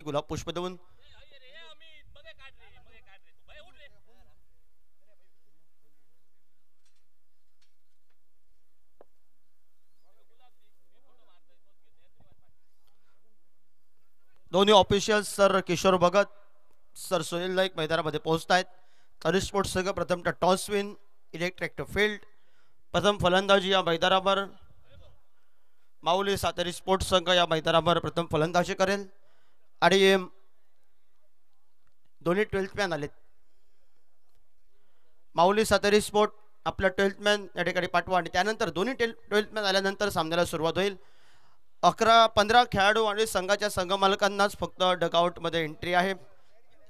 गुलाब पुष्प देऊन दोन्ही official sir Kishor Bhagat sir Sunil Naik मैदानामध्ये पोहोचत आहेत. तनिष्क स्पोर्ट्स संघ प्रथम टॉस विन इलेक्ट्रिक फील्ड. प्रथम फलंदाजी या मैदानावर माऊली सातेरी स्पोर्ट्स संघ या मैदानावर प्रथम फलंदाजी करेल आणि दोन्ही 12th मॅन आलेत. माऊली सातेरी स्पोर्ट आपला 12th मॅन या ठिकाणी पाठवा आणि त्यानंतर दोन्ही 12th मॅन आल्यानंतर सामन्याला सुरुवात होईल. 11-15 खेळाडू आणि संघाच्या संघमालकांनाच फक्त डगआउटमध्ये एंट्री आहे.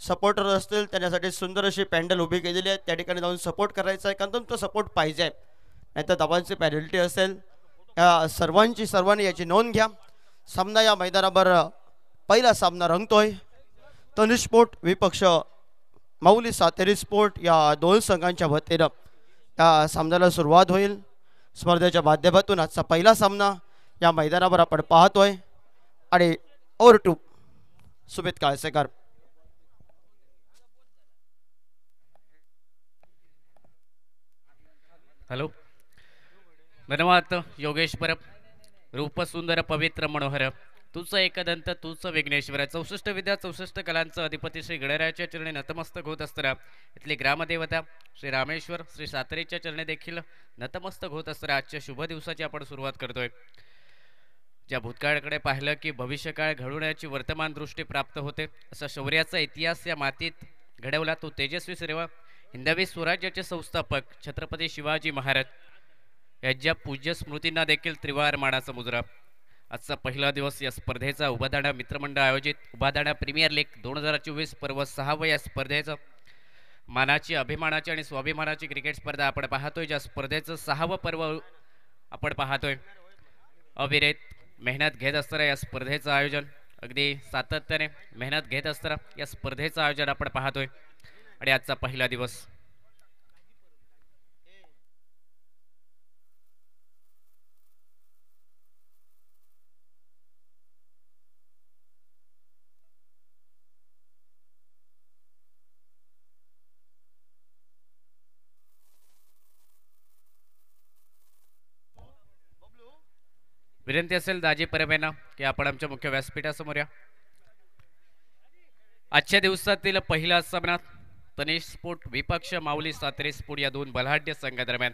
सपोर्टर असतील त्याच्यासाठी सुंदर अशी पॅन्डल उभी केलेली आहे. त्या ठिकाणी जाऊन सपोर्ट करायचा आहे कारण तुमचा सपोर्ट पाहिजे नाहीतर धावांची पॅनल्टी असेल. या सर्वांनी याची नोंद घ्या. सामना या मैदानावर पहिला सामना रंगतोय. तनिष्क स्पोर्ट विपक्ष माऊली सातेरी स्पोर्ट या दोन संघांच्या वतीनं या सामन्याला सुरुवात होईल. स्पर्धेच्या माध्यमातून आजचा पहिला सामना या मैदानावर आपण पाहतोय आणि over to Sumit Kalsekar. Hello, धन्यवाद योगेश परब. रूप सुंदर पवित्र मनोहर तूच एकदंत तूच विघ्नेश्वर. 64 विद्या 64 कलांचं अधिपती श्री गणरायाच्या चरणी नतमस्तक होत असताना इथली ग्रामदेवता श्री रामेश्वर श्री सातेरीच्या चरणी देखील नतमस्तक होत असताना आजच्या शुभ दिवसाची आपण सुरुवात करतोय. ज्या भूतकाळाकडे पाहिलं की भविष्यकाळ घडवण्याची वर्तमान दृष्टी प्राप्त होते. असा शौर्याचा इतिहास या मातीत घडवला तो तेजस्वी सेवा हिंदवी स्वराज्याचे संस्थापक छत्रपती शिवाजी महाराज यांच्या पूज्य स्मृतींना देखील त्रिवार मानाचा मुजरा. आजचा पहिला दिवस या स्पर्धेचा उभादाणा मित्रमंडळ आयोजित उभादाणा प्रीमियर लीग 2024 पर्व 6व या स्पर्धेचं मानाची अभिमानाची आणि स्वाभिमानाची क्रिकेट स्पर्धा आपण पाहतोय. ज्या स्पर्धेचं 6वं पर्व आपण पाहतोय. अविरत मेहनत घेत असताना या स्पर्धेचं आयोजन अगदी सातत्याने मेहनत घेत असताना या स्पर्धेचं आयोजन आपण पाहतोय आणि आजचा पहिला दिवस. विनंती असेल दाजी परब यांना की आपण आमच्या मुख्य व्यासपीठासमोर या. आजच्या दिवसातील पहिला सामना तनिष्क स्पोर्ट विपक्ष माऊली सातेरी स्पोर्ट या दोन बलाढ्य संघादरम्यान.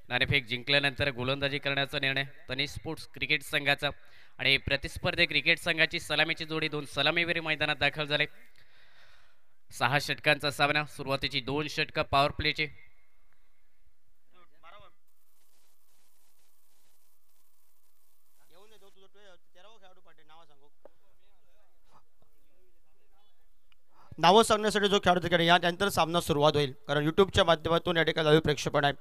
नाणेफेक जिंकल्यानंतर गोलंदाजी करण्याचा निर्णय तनिष्क स्पोर्ट्स क्रिकेट संघाचा आणि प्रतिस्पर्धी क्रिकेट संघाची सलामीची जोडी दोन सलामीवीर मैदानात दाखल झाले. 6 षटकांचा सामना. सुरुवातीची 2 षटकं पॉवर प्लेचे. नावं सांगण्यासाठी जो खेळाडू ठिकाणी या त्यानंतर सामना सुरुवात होईल कारण यूट्यूबच्या माध्यमातून या ठिकाणी लाईव्ह प्रक्षेपण आहे.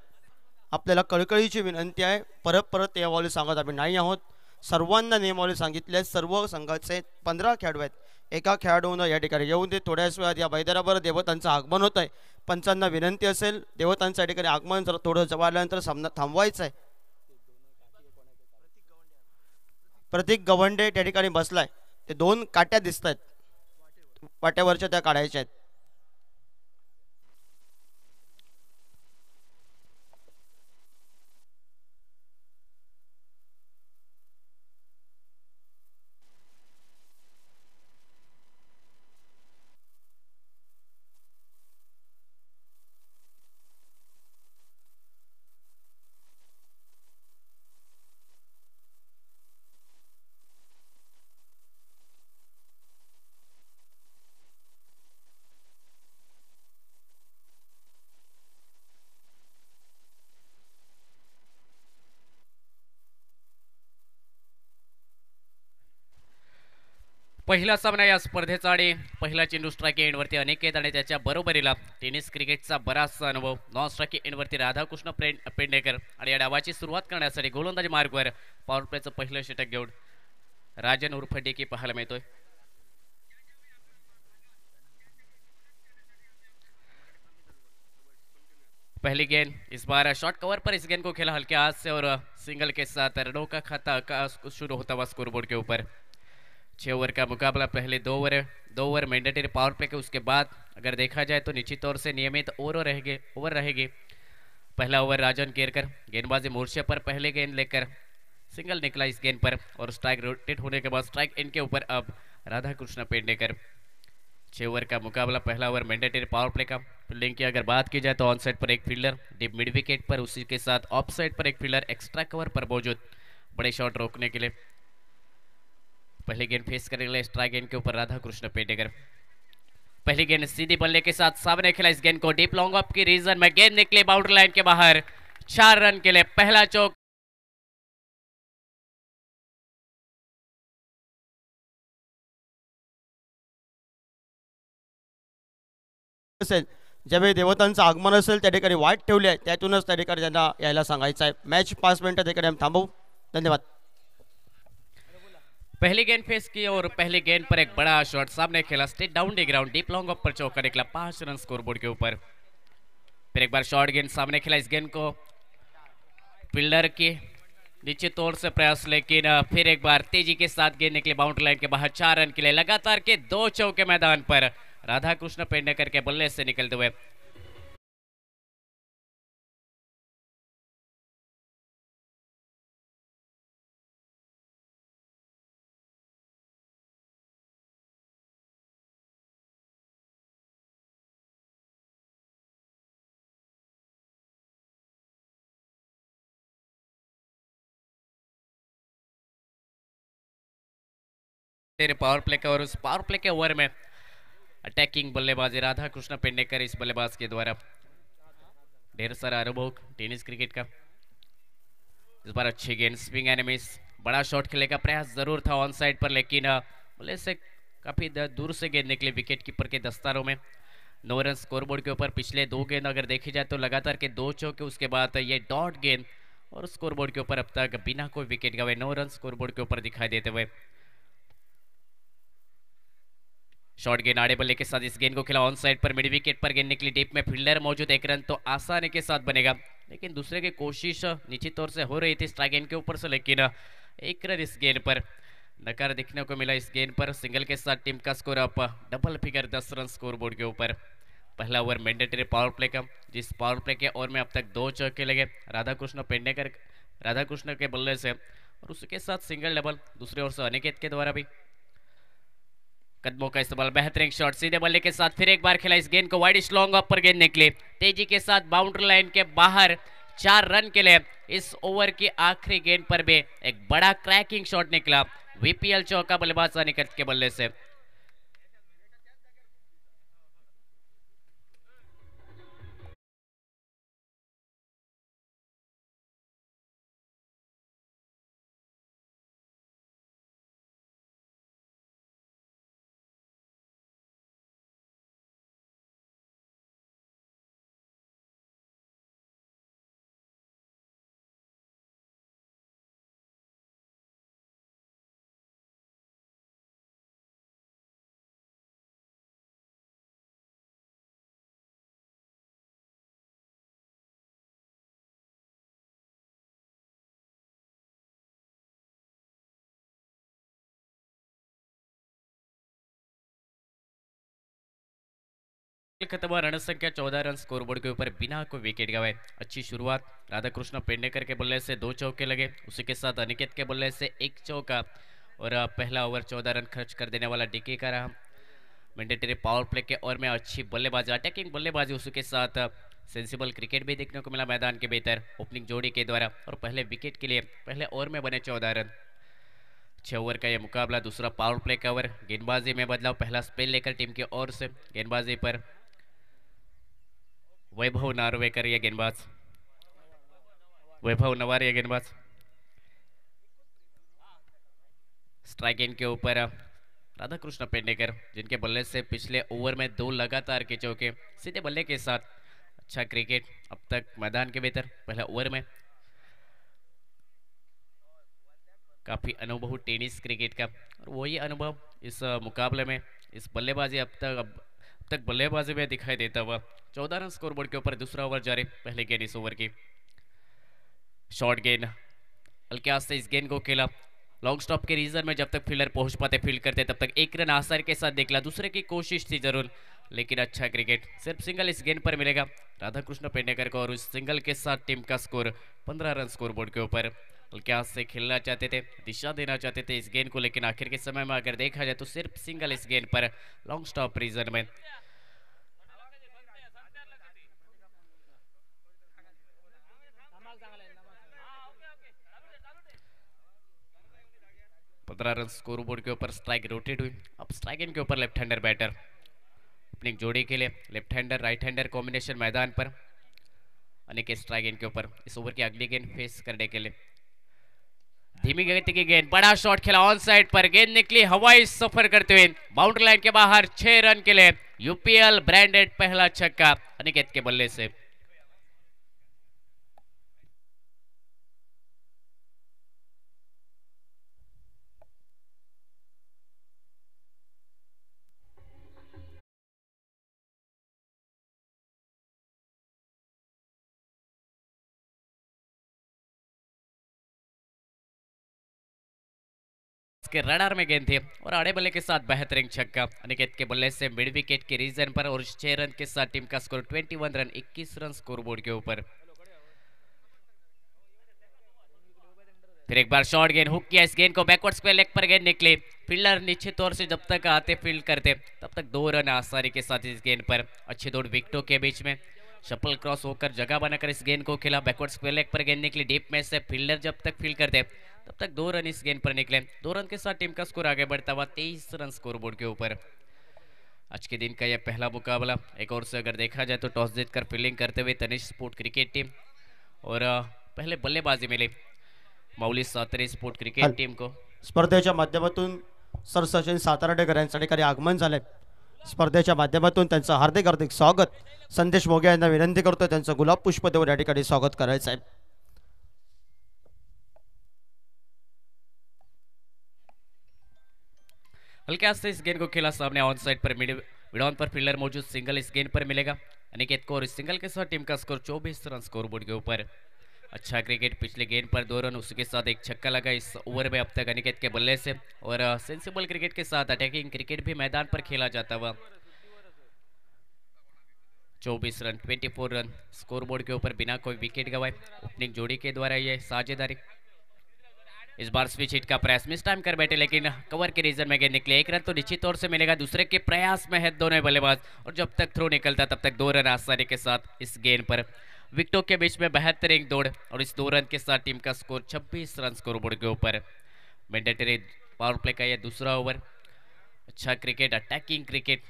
आपल्याला कळकळीची विनंती आहे. परत नियमावली सांगत आम्ही नाही आहोत. सर्वांना नियमावली सांगितली आहे. सर्व संघाचे 15 खेळाडू आहेत. एका खेळाडूनं या ठिकाणी येऊन ते थोड्याच वेळात या मैदानावर देवतांचं आगमन होत आहे. पंचांना विनंती असेल देवतांचं या ठिकाणी आगमन जर थोडं जवळ आल्यानंतर सामना थांबवायचा आहे. प्रतीक गवंडे त्या ठिकाणी बसलाय. ते 2 काट्या दिसत आहेत वाट्यावरच्या त्या काढायच्या आहेत. पहिला सामना या स्पर्धेचा आणि पहिला चेंडू स्ट्राईक एंडवरती अनिकेत आणि त्याच्या बरोबरीला टेनिस क्रिकेटचा बराचसा अनुभव नॉन स्ट्राईक एंडवरती राधाकृष्ण पेंडेकर आणि या डावाची सुरुवात करण्यासाठी गोलंदाजी मार्गवर पॉवर प्लेचं पहिलं षटक घेऊन राजन उर्फ डेकी पाहायला मिळतोय. पहली गेंद इस बार शॉर्ट कवर पर इस गेंद को खेला हल्के हाथ से और सिंगल के साथ रनों का खाता शुरू होता हुआ स्कोरबोर्ड के ऊपर. 6 ओवर का मुकाबला, पहले 2 ओवर है, 2 ओवर मैंडेटरी पावर प्ले के, उसके बाद अगर देखा जाए तो निश्चित तौर से नियमित ओवर रहेगी। पहला ओवर राजन केरकर गेंदबाजी मोर्चे पर पहले गेंद लेकर सिंगल निकला इस गेंद पर और स्ट्राइक रोटेट होने के बाद स्ट्राइक एंड के ऊपर अब राधा कृष्ण पेडनेकर। 6 ओवर का मुकाबला, पहला ओवर मैंडेटरी पावर प्ले का। फील्डिंग की अगर बात की जाए तो ऑन साइड पर एक फील्डर डीप मिड विकेट पर, उसी के साथ ऑफ साइड पर एक फील्डर एक्स्ट्रा कवर पर मौजूद बड़े शॉट रोकने के लिए। पहली गेंद फेस करने के लिए स्ट्राइक गेंद के ऊपर राधा कृष्ण पेडनेकर। पहली गेंद सीधी बल्ले के साथ सामने खेला इस गेंद को डीप लॉन्ग ऑफ की रीजन में, गेंद निकली बाउंड्री लाइन के बाहर। 4 रन के लिए पहला चौक। असेल ज्यावेळी देवतांचं आगमन असेल त्या ठिकाणी वाट ठेवली आहे, त्यातूनच त्या ठिकाणी त्यांना यायला सांगायचं आहे। मॅच 5 मिनिटं त्या ठिकाणी हम थांबवू। धन्यवाद। पहली गेंद फेस की और पहली गेंद पर एक बड़ा शॉट सामने खेला, straight down the ground, deep long off पर चौका निकला। 5 रन स्कोरबोर्ड के ऊपर। फिर एक बार शॉर्ट गेंद सामने खेला, इस गेंद को फील्डर की नीचे तोड़ से प्रयास, लेकिन फिर एक बार तेजी के साथ गेंद निकली बाउंड्री लाइन के बाहर। 4 रन के लिए लगातार के 2 चौके मैदान पर राधा कृष्ण पेडनेकर के बल्ले से निकलते हुए। तेरे पावर प्ले का और उस पावर प्ले के ओवर में अटैकिंग बल्लेबाजी राधा कृष्ण पेडनेकर इस बल्लेबाज के द्वारा। ढेर सारा अनुभव टेनिस क्रिकेट का। इस बार अच्छी गेंद स्विंग एंड मिस, बड़ा शॉट खेलने का प्रयास जरूर था ऑन साइड पर, लेकिन बल्ले से काफी दूर से गेंद निकली विकेट कीपर के दस्तारों में। 9 रन स्कोरबोर्ड के ऊपर। पिछले 2 गेंद अगर देखी जाए तो लगातार के 2 चौके, उसके बाद ये डॉट गेंद और स्कोरबोर्ड के ऊपर अब तक बिना कोई विकेट गए 9 रन स्कोरबोर्ड के ऊपर दिखाई देते हुए। शॉर्ट गेंद आड़े बल्ले के साथ इस गेंद को खेला ऑन साइड पर, मिड विकेट पर गेंद निकली, डीप में फील्डर मौजूद, 1 रन तो आसानी के साथ बनेगा, लेकिन दूसरे की कोशिश निश्चित तौर से हो रही थी स्ट्राइक गेंद के ऊपर से, लेकिन 1 रन इस गेंद पर नकार देखने को मिला। इस गेंद पर सिंगल के साथ टीम का score up double figure 10 run scoreboard के ऊपर। पहला ओवर मैंडेटरी पावर प्ले का, जिस पावर प्ले के ओवर में अब तक 2 चौके लगे राधा कृष्ण के बल्ले से, और उसके साथ सिंगल डबल दूसरे ओर से अनिकेत के द्वारा भी। कदमों का इस्तेमाल, बेहतरीन शॉट सीधे बल्ले के साथ, फिर एक बार खेला इस गेंद को वाइड लॉन्ग ऑफ पर, गेंद निकली तेजी के साथ बाउंड्री लाइन के बाहर। 4 रन के लिए इस ओवर की आखिरी गेंद पर भी एक बड़ा क्रैकिंग शॉट निकला वीपीएल चौका बल्लेबाज अनिकेत के बल्ले से। खत्म, रन संख्या 14 रन स्कोरबोर्ड के ऊपर बिना कोई विकेट गवाए। अच्छी शुरुआत राधा कृष्ण पेडनेकर के बल्ले से 2 चौके लगे, उसी के साथ अनिकेत के बल्ले से 1 चौका, और पहला ओवर 14 रन खर्च कर देने वाला डीके का रहा। मैंडेटरी पावर प्ले के ओवर में अच्छी बल्लेबाजी, अटैकिंग बल्लेबाजी, उसी के साथ सेंसिबल क्रिकेट भी देखने को मिला मैदान के भीतर ओपनिंग जोड़ी के द्वारा, और पहले विकेट के लिए पहले ओवर में बने 14 रन। 6 ओवर का यह मुकाबला, दूसरा पावर प्ले का ओवर। गेंदबाजी में बदलाव, पहला स्पेल लेकर टीम की ओर से गेंदबाजी पर वैभव नार्वेकर ये गेंदबाज, वैभव नवार ये गेंदबाज। स्ट्राइक गेंद के ऊपर राधा कृष्ण पेडनेकर, जिनके बल्ले से पिछले ओवर में 2 लगातार के चौके, सीधे बल्ले के साथ अच्छा क्रिकेट अब तक मैदान के भीतर। पहले ओवर में काफी अनुभव टेनिस क्रिकेट का, और वही अनुभव इस मुकाबले में, इस बल्लेबाजी अब तक बल्लेबाजी में दिखाई देता हुआ। 14 रन स्कोरबोर्ड के ऊपर दूसरा ओवर जारी। पहले गेंद इस ओवर की, शॉर्ट गेंद हल्के हाथ से इस गेंद को खेला, लॉन्ग स्टॉप के रीजन में जब तक फील्डर पहुंच पाते फील्ड करते तब तक एक रन आसानी के साथ निकला, दूसरे की कोशिश थी जरूर, लेकिन अच्छा क्रिकेट, सिर्फ सिंगल इस गेंद पर मिलेगा राधाकृष्ण पेडनेकर को और उस सिंगल के साथ टीम का स्कोर 15 रन स्कोर बोर्ड के ऊपर। क्या से खेलना चाहते थे, दिशा देना चाहते थे इस गेंद को, लेकिन आखिर के समय में अगर देखा जाए तो सिर्फ सिंगल इस गेंद पर लॉन्ग स्टॉप रीजन में। पंद्रह रन स्कोर बोर्ड के ऊपर स्ट्राइक रोटेट हुई। अब स्ट्राइक इन के ऊपर लेफ्ट हैंडर बैटर ओपनिंग जोड़ी के लिए left hander right hander combination मैदान पर अनेक स्ट्राइक इन के ऊपर इस ओवर की अगली गेंद फेस करने के लिए। धीमी गति की गेंद, बड़ा शॉट खेला ऑन साइड पर, गेंद निकली हवाई सफर करते हुए बाउंड्री लाइन के बाहर 6 रन के लिए। यूपीएल ब्रांडेड पहला छक्का अनिकेत के बल्ले से। के रडार में गेंद थी और आड़े बल्ले के साथ बेहतरीन छक्का अनिकेत के बल्ले से मिड विकेट के रीजन पर और 6 रन के साथ टीम का score 21 run 21 run scoreboard के ऊपर। फिर एक बार शॉर्ट गेंद हुक किया इस गेंद को, बैकवर्ड स्क्वायर लेग पर गेंद निकली, फील्डर निश्चित तौर से जब तक आते फील्ड करते तब तक 2 रन आसानी के साथ इस गेंद पर। अच्छी दौड़ विकेटों के बीच में शफल क्रॉस होकर जगह बनाकर इस गेंद को खेला, बैकवर्ड स्क्वायर लेग पर गेंद निकली डीप में से, फील्डर जब तक फील्ड करते तब तक 2 रन इस गेंद पर निकले। 2 रन के साथ टीम का स्कोर आगे बढ़ता हुआ 23 रन स्कोर बोर्ड के ऊपर। आज के दिन का यह पहला मुकाबला एक और से अगर देखा जाए तो टॉस जीतकर फील्डिंग करते हुए तनिष्क स्पोर्ट क्रिकेट टीम और पहले बल्लेबाजी मिली माऊली सातारा स्पोर्ट क्रिकेट टीम को। स्पर्धेच्या माध्यमातून सर सचिन साताराडेकर यांच्या ठिकाणी आगमन झाले। स्पर्धेच्या माध्यमातून त्यांचं हार्दिक हार्दिक स्वागत संदेश मोगे यांना विनंती करतो त्यांचं गुलाब पुष्प देऊन या ठिकाणी स्वागत करायचं आहे। हल्के हाथ से इस गेंद को खेला सामने ऑन साइड पर मिड ऑन पर फील्डर मौजूद, सिंगल इस गेंद पर मिलेगा अनिकेत को और इस सिंगल के साथ टीम का स्कोर 24 रन स्कोर बोर्ड के ऊपर। अच्छा क्रिकेट, पिछले गेंद पर 2 रन, उसके साथ एक छक्का लगा इस ओवर में अब तक अनिकेत के बल्ले से और सेंसिबल क्रिकेट के साथ अटैकिंग क्रिकेट भी मैदान पर खेला जाता हुआ। 24 रन 24 रन स्कोर बोर्ड के ऊपर बिना कोई विकेट गवाए ओपनिंग जोड़ी के द्वारा ये साझेदारी। इस बार स्विच हिट का प्रयास मिस टाइम कर बैठे लेकिन कवर के रीजन में गेंद निकले, 1 रन तो निश्चित तौर से मिलेगा, दूसरे के प्रयास में है दोनों बल्लेबाज और जब तक थ्रो निकलता तब तक 2 रन आसानी के साथ इस गेंद पर। विकेटों के बीच में बेहतरीन दौड़ और इस 2 रन के साथ टीम का स्कोर 26 रन स्कोर बोर्ड के ऊपर। मैंडेटरी पावर प्ले का यह दूसरा ओवर। अच्छा क्रिकेट, अटैकिंग क्रिकेट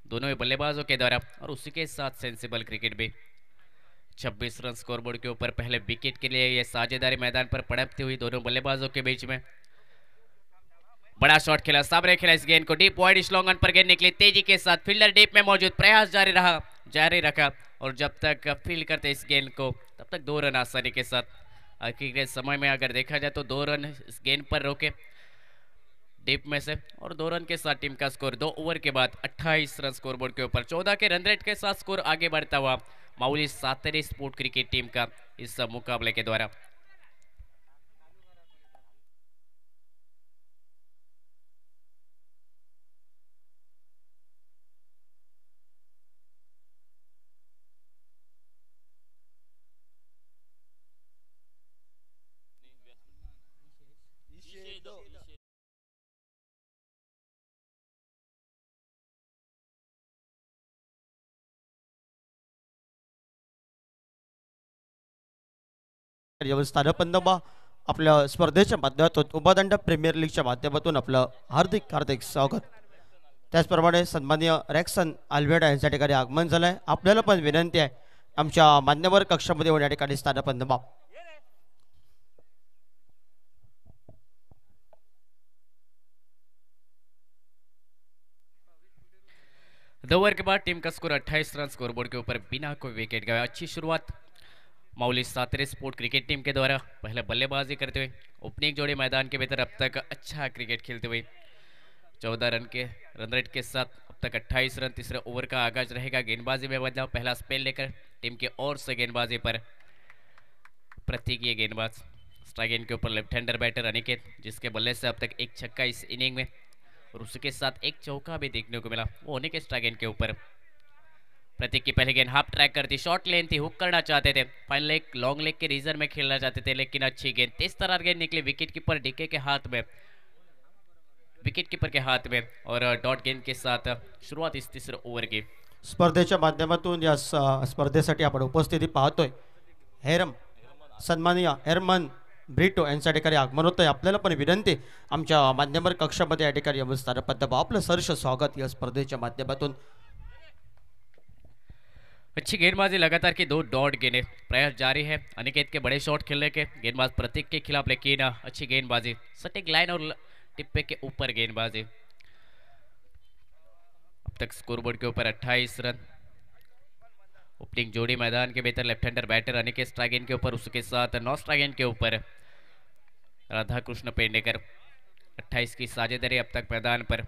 दोनों ही बल्लेबाजों के द्वारा और उसी के साथ सेंसिबल क्रिकेट भी। 26 रन स्कोरबोर्ड के ऊपर पहले विकेट के लिए यह साझेदारी मैदान पर पड़ती हुई दोनों बल्लेबाजों के बीच में। बड़ा शॉट खेला, सामने खेला इस गेंद को, डीप वाइड स्लॉन्ग ऑन पर गेंद निकली तेजी के साथ, फील्डर डीप में मौजूद, प्रयास जारी रखा और जब तक फील्ड करते इस गेंद को तब तक 2 रन आसानी के साथ। आखिर के समय में अगर देखा जाए तो 2 रन इस गेंद पर रोके डीप में से और 2 रन के साथ टीम का स्कोर 2 ओवर के बाद 28 रन स्कोरबोर्ड के ऊपर। 14 के रन रेट के साथ स्कोर आगे बढ़ता हुआ माऊली सातारा स्पोर्ट क्रिकेट टीम का इस मुकाबले के द्वारा। स्थानपंदबा आपल्या स्पर्धेच्या माध्यमातून उपादंड प्रीमियर लीगच्या माध्यमातून आपलं हार्दिक हार्दिक स्वागत। त्याचप्रमाणे सन्माननीय रॅक्सन आल्वेडा यांच्या ठिकाणी आगमन झालंय। आपल्याला पण विनंती आहे आमच्या मान्यवर कक्षामध्ये येऊन या ठिकाणी स्थानपंदबा। दो ओवर के बाद टीम का स्कोर 28 रन स्कोरबोर्ड के ऊपर बिना कोई विकेट गए। अच्छी शुरुआत माऊली सातारा स्पोर्ट क्रिकेट टीम के द्वारा पहले बल्लेबाजी करते हुए ओपनिंग जोड़ी मैदान के भीतर अब तक अच्छा क्रिकेट खेलते हुए 14 रन के रन रेट के साथ अब तक 28 रन। तीसरे ओवर का आगाज रहेगा, गेंदबाजी में बदलाव, पहला स्पेल लेकर टीम की ओर से गेंदबाजी पर प्रतीक ये गेंदबाज स्ट्राइक एंड के ऊपर लेफ्ट हैंडर बैटर अनिकेत, जिसके बल्ले से अब तक एक छक्का इस इनिंग में और उसके साथ एक चौका भी देखने को मिला, वो अनिकेत स्ट्राइक एंड के ऊपर। प्रतीक की पहली गेंद हाफ ट्रैक करती, शॉर्ट लेन थी, हुक करना चाहते थे, फाइनल एक लॉन्ग लेग के रीजन में खेलना चाहते थे, लेकिन अच्छी गेंद तेज तरार गेंद निकली विकेट कीपर डीके के हाथ में, विकेट कीपर के हाथ में, और डॉट गेंद के साथ शुरुआत इस तीसरे ओव्हर की। स्पर्धेच्या माध्यमातून या स्पर्धेसाठी आपण उपस्थिती पाहतोय सन्माननीय हेरमन ब्रिटो यांच्या ठिकाणी आगमन होतंय। आपल्याला पण विनंती आमच्या मान्यवर कक्षामध्ये या ठिकाणी यमस्थान पद्धत आपलं सहर्ष स्वागत या स्पर्धेच्या माध्यमातून। अच्छी गेंदबाजी लगातार की 2 डॉट गेंदें, प्रयास जारी है अनिकेत के बड़े शॉट खेलने के, गेंदबाज प्रतीक के खिलाफ, लेकिन अच्छी गेंदबाजी सटीक लाइन और टिप्पे के ऊपर गेंदबाजी। अब तक स्कोरबोर्ड के ऊपर 28 रन। ओपनिंग जोड़ी मैदान के भीतर left hander batter Aniket strike end के ऊपर, उसके साथ नॉन स्ट्राइक एंड के ऊपर राधा कृष्ण पेडनेकर। 28 की साझेदारी अब तक मैदान पर।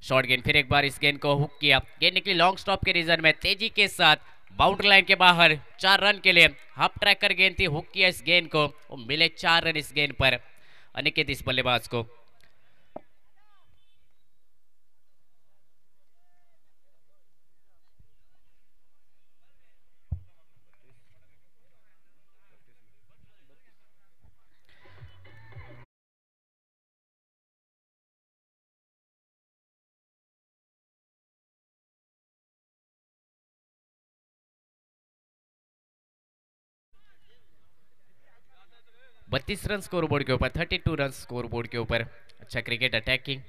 शॉर्ट गेंद, फिर एक बार इस गेंद को हुक किया, गेंद निकली लॉन्ग स्टॉप के रीजन में तेजी के साथ, बाउंड्री लाइन के बाहर 4 रन के लिए। हाफ ट्रैकर गेंद थी, हुक किया इस गेंद को, मिले 4 रन इस गेंद पर अनिकेत इस बल्लेबाज को। बत्तीस रन स्कोर बोर्ड के ऊपर, 32 रन स्कोर बोर्ड के ऊपर। अच्छा क्रिकेट अटैकिंग,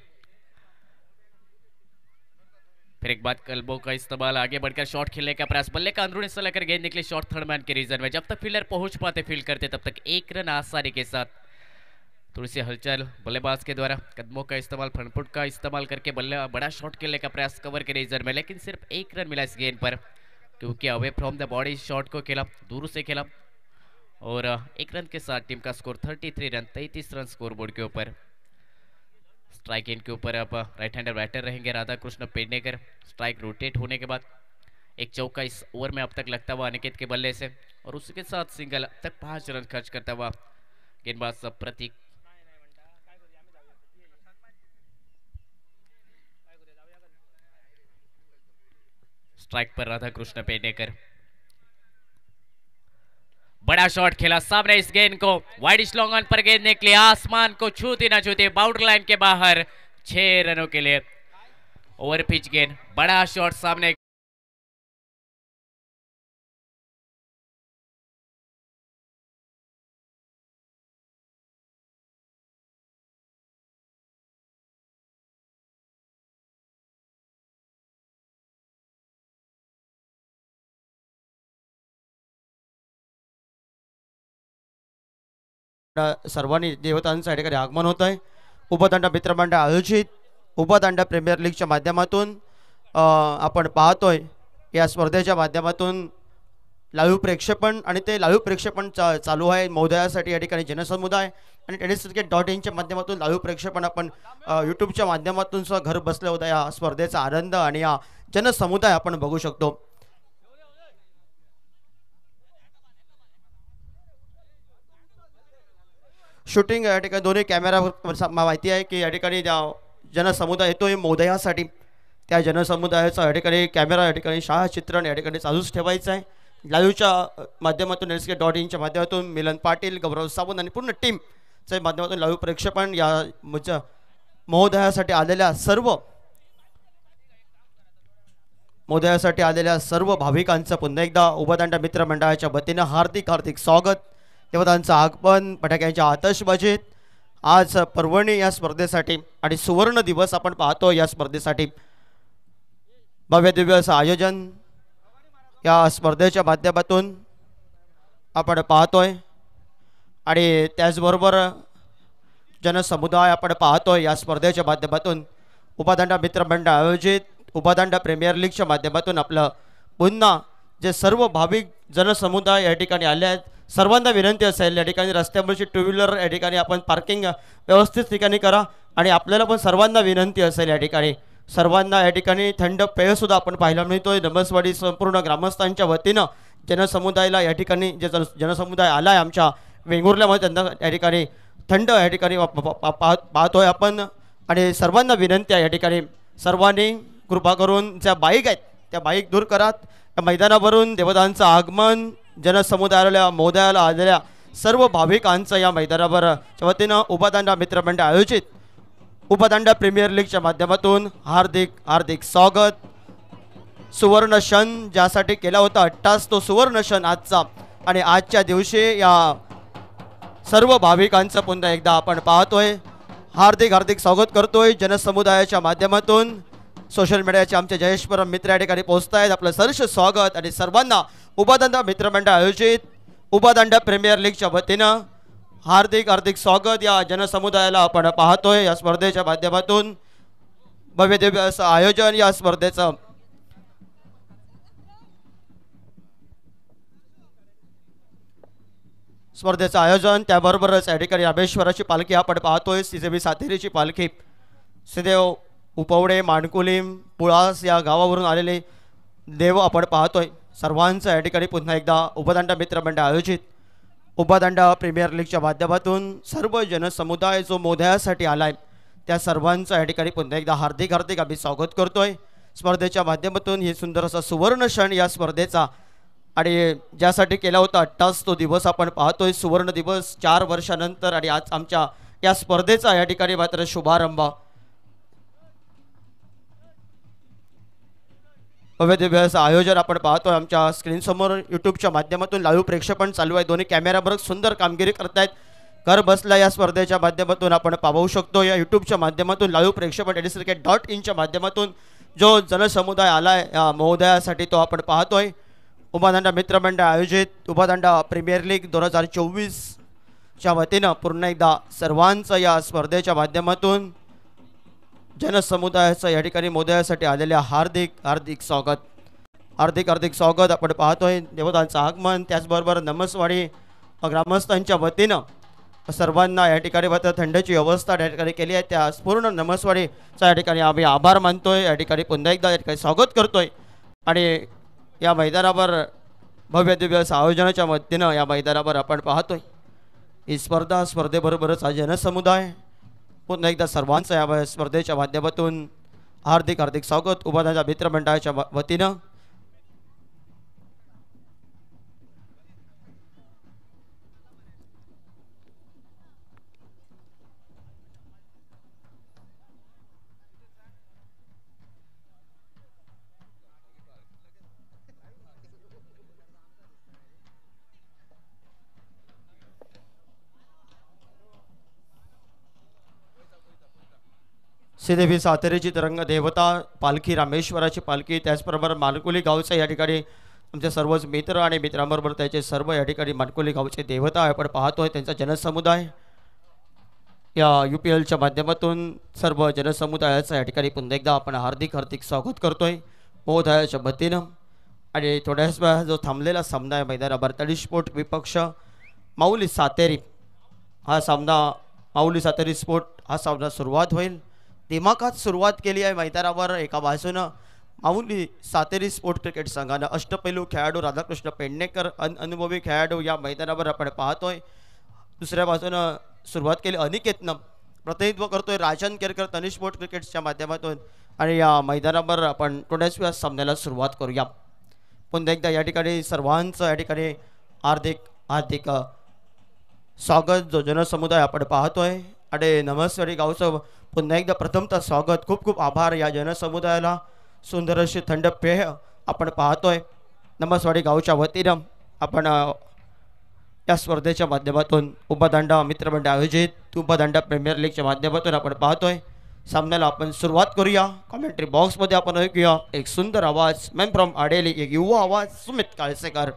फिर एक बात कल्बों का इस्तेमाल, आगे बढ़कर शॉट खेलने का प्रयास, बल्ले का अंदरूनी से लेकर गेंद निकली शॉर्ट थर्ड मैन के रीजन में। जब तक फील्डर पहुंच पाते फील्ड करते तब तक 1 रन आसानी के साथ। थोड़ी सी हलचल बल्लेबाज के द्वारा, कदमों का इस्तेमाल, फ्रंट फुट का इस्तेमाल करके बल्ले बड़ा शॉट खेलने का प्रयास कवर के रीजन में, लेकिन सिर्फ 1 रन मिला इस गेंद पर, क्योंकि away from the body shot को खेला, दूर से खेला, और 1 रन के साथ टीम का score 33 run, 33 run scoreboard के ऊपर। स्ट्राइक एंड के ऊपर अब राइट हैंडर बैटर रहेंगे राधा कृष्ण पेडनेकर। स्ट्राइक रोटेट होने के बाद एक चौका इस ओवर में अब तक लगता हुआ अनिकेत के बल्ले से, और उसके साथ सिंगल, अब तक 5 रन खर्च करता हुआ गेंदबाज प्रतीक। स्ट्राइक पर राधा कृष्ण पेडनेकर, बड़ा शॉट खेला सामने इस गेंद को, वाइड लॉन्ग ऑन पर गेंद निकली, आसमान को छूती ना छूती, बाउंड्री लाइन के बाहर, 6 रनों के लिए। ओवर पिच गेंद, बड़ा शॉट सामने, सर्वांनी देवतांचं या ठिकाणी आगमन होत आहे। उपदंड मित्रमंडळ आयोजित उपदंड प्रीमियर लीगच्या माध्यमातून आपण पाहतोय या स्पर्धेच्या माध्यमातून लाईव्ह प्रक्षेपण, आणि ते लाईव्ह प्रक्षेपण चालू आहे महोदयासाठी या ठिकाणी जनसमुदाय आणि tenniscricket.in च्या माध्यमातून लाईव्ह प्रक्षेपण आपण यूट्यूबच्या माध्यमातून सुद्धा घर बसल्या होता या स्पर्धेचा आनंद आणि या जनसमुदाय आपण बघू शकतो। शूटिंग या ठिकाणी दोन्ही कॅमेरा माहिती आहे की या ठिकाणी जनसमुदाय येतोय महोदयासाठी, त्या जनसमुदायाचा या ठिकाणी कॅमेरा या ठिकाणी छायाचित्रण या ठिकाणी चालूच ठेवायचं आहे। लाईव्हच्या माध्यमातून tenniscricket.in च्या माध्यमातून मिलन पाटील, गौरव सावंत आणि पूर्ण टीमच्या माध्यमातून लाईव्ह प्रक्षेपण या महोदयासाठी आलेल्या सर्व भाविकांचं पुन्हा एकदा उपदंड मित्र मंडळाच्या वतीनं हार्दिक हार्दिक स्वागत। देवतांचं आगमन, फटाक्यांच्या आतषबाजीत आज पर्वणी या स्पर्धेसाठी आणि सुवर्ण दिवस आपण पाहतो या स्पर्धेसाठी भव्य दिव्य असं आयोजन या स्पर्धेच्या माध्यमातून आपण पाहतोय, आणि त्याचबरोबर जनसमुदाय आपण पाहतोय या स्पर्धेच्या माध्यमातून। उपदंड मित्रमंडळ आयोजित उपदंड प्रीमियर लीगच्या माध्यमातून आपलं पुन्हा जे सर्व भाविक जनसमुदाय या ठिकाणी आले आहेत, सर्वांना विनंती असेल या ठिकाणी रस्त्यावरची 2 व्हीलर या ठिकाणी आपण पार्किंग व्यवस्थित ठिकाणी करा, आणि आपल्याला पण सर्वांना विनंती असेल या ठिकाणी सर्वांना या ठिकाणी थंड पेय सुद्धा आपण पाहायला मिळतोय। नमसवाडी संपूर्ण ग्रामस्थांच्या वतीनं जनसमुदायाला या ठिकाणी जे जनसमुदाय आला आहे आमच्या वेंगुर्ल्यामध्ये त्यांना या ठिकाणी थंड या ठिकाणी पाहतोय आपण. आणि सर्वांना विनंती आहे या ठिकाणी सर्वांनी कृपा करून ज्या बाईक आहेत त्या बाईक दूर करा. या मैदानावरून देवतांचं आगमन जनसमुदायाला मोदयाला आलेल्या सर्व भाविकांचं या मैदानावर वतीनं उपादांडा मित्रमंडळ आयोजित उपादांडा प्रीमियर लीगच्या माध्यमातून हार्दिक हार्दिक स्वागत. सुवर्ण क्षण ज्यासाठी केला होता अट्टास तो सुवर्ण क्षण आजचा. आणि आजच्या दिवशी या सर्व भाविकांचं पुन्हा एकदा आपण पाहतोय. हार्दिक हार्दिक स्वागत करतोय जनसमुदायाच्या माध्यमातून. सोशल मीडियाचे आमचे जयेशपुरम मित्र या ठिकाणी पोहोचत आहेत. आपलं सहर्ष स्वागत. आणि सर्वांना उपादांडा मित्रमंडळ आयोजित उपादांडा प्रीमियर लीगच्या वतीनं हार्दिक हार्दिक स्वागत. या जनसमुदायाला आपण पाहतोय या स्पर्धेच्या माध्यमातून भव्य दिव्य असं आयोजन या स्पर्धेचं. स्पर्धेचं आयोजन त्याबरोबरच या ठिकाणी रामेश्वराची पालखी आपण पाहतोय. श्रीदेवी सातेरीची पालखी श्रीदेव उपवडे माणकुलीम पुळास या गावावरून आलेले देव आपण पाहतोय. सर्वांचं या ठिकाणी पुन्हा एकदा उपादांडा मित्रमंडळ आयोजित उपादांडा प्रीमियर लीगच्या माध्यमातून सर्व जनसमुदाय जो मोदयासाठी आलाय त्या सर्वांचं या ठिकाणी पुन्हा एकदा हार्दिक हार्दिक आम्ही स्वागत करतोय. स्पर्धेच्या माध्यमातून ही सुंदर असा सुवर्ण क्षण या स्पर्धेचा आणि ज्यासाठी केला होता अट्टास तो दिवस आपण पाहतोय. सुवर्ण दिवस 4 वर्षानंतर आणि आज आमच्या या स्पर्धेचा या ठिकाणी मात्र शुभारंभ. भव्य दिव्य असं आयोजन आपण पाहतोय. आमच्या स्क्रीनसमोर यूट्यूबच्या माध्यमातून लाईव्ह प्रेक्षेपण चालू आहे. दोन्ही कॅमेरावर सुंदर कामगिरी करतायत. घर बसल्या या स्पर्धेच्या माध्यमातून आपण पाहू शकतो. या यूट्यूबच्या माध्यमातून लाईव्ह प्रेक्षेपण ediscricket.in माध्यमातून जो जनसमुदाय आलाय या महोदयासाठी तो आपण पाहतोय. उपादांडा मित्रमंडळ आयोजित उपादांडा प्रीमियर लीग 2024च्या वतीनं पुन्हा एकदा सर्वांचं या स्पर्धेच्या माध्यमातून जनसमुदायाचं या ठिकाणी मोदयासाठी आलेल्या हार्दिक हार्दिक स्वागत. हार्दिक हार्दिक स्वागत आपण पाहतोय. देवतांचं आगमन त्याचबरोबर नमसवाडी ग्रामस्थांच्या वतीनं सर्वांना या ठिकाणी मात्र थंडीची व्यवस्था या ठिकाणी केली आहे. त्या पूर्ण नमसवाडीचा या ठिकाणी आम्ही आभार मानतोय. या ठिकाणी पुन्हा एकदा या ठिकाणी स्वागत करतोय. आणि या मैदानावर भव्य दिव्य असं आयोजनाच्या वतीनं या मैदानावर आपण पाहतोय ही स्पर्धा. स्पर्धेबरोबरच हा जनसमुदाय पुन्हा एकदा सर्वांचं या स्पर्धेच्या माध्यमातून हार्दिक हार्दिक स्वागत उपादांडा मित्रमंडळाच्या वतीनं. श्रीदेवी सातेरीची तरंग देवता पालखी रामेश्वराची पालखी त्याचबरोबर मानकुली गावचं या ठिकाणी आमचे सर्वच मित्र आणि मित्रांबरोबर त्याचे सर्व या ठिकाणी मानकुली गावचे देवता आपण पाहतोय. त्यांचा जनसमुदाय या UPLच्या माध्यमातून सर्व जनसमुदायाचं या ठिकाणी पुन्हा एकदा आपण हार्दिक हार्दिक स्वागत करतोय महोदयाच्या वतीनं. आणि थोड्याच वेळा जो थांबलेला सामना आहे मैदानावर तळीस्फोट विपक्ष माऊली सातेरी हा सामना माऊली सातेरी स्पोर्ट हा सामना सुरुवात होईल. दिमाखात सुरुवात केली आहे मैदानावर. एका बाजूनं माऊली सातेरी स्पोर्ट क्रिकेट संघानं अष्टपैलू खेळाडू राधाकृष्ण पेडणेकर अनुभवी खेळाडू या मैदानावर आपण पाहतोय. दुसऱ्या बाजूनं सुरुवात केली अनिकेतनं प्रतिनिधित्व करतोय राजन केरकर तनिष स्पोर्ट क्रिकेट्सच्या माध्यमातून. आणि या मैदानावर आपण थोड्याच वेळा सामन्याला सुरुवात करूया. पुन्हा एकदा या ठिकाणी सर्वांचं या ठिकाणी हार्दिक हार्दिक स्वागत जो जनसमुदाय आपण पाहतोय. आणि नमस्वाडी गावचं पुन्हा एकदा प्रथमतः स्वागत. खूप खूप आभार या जनसमुदायाला. सुंदर अशी थंड पेय आपण पाहतोय नमस्वाडी गावच्या वतीनं. आपण या स्पर्धेच्या माध्यमातून उपादांडा मित्रमंडळ आयोजित उपादांडा प्रीमियर लीगच्या माध्यमातून आपण पाहतोय सामन्याला आपण सुरुवात करूया. कमेंट्री बॉक्समध्ये आपण ऐकूया एक सुंदर आवाज मॅन फ्रॉम आडेली एक युवा आवाज सुमित काळसेकर.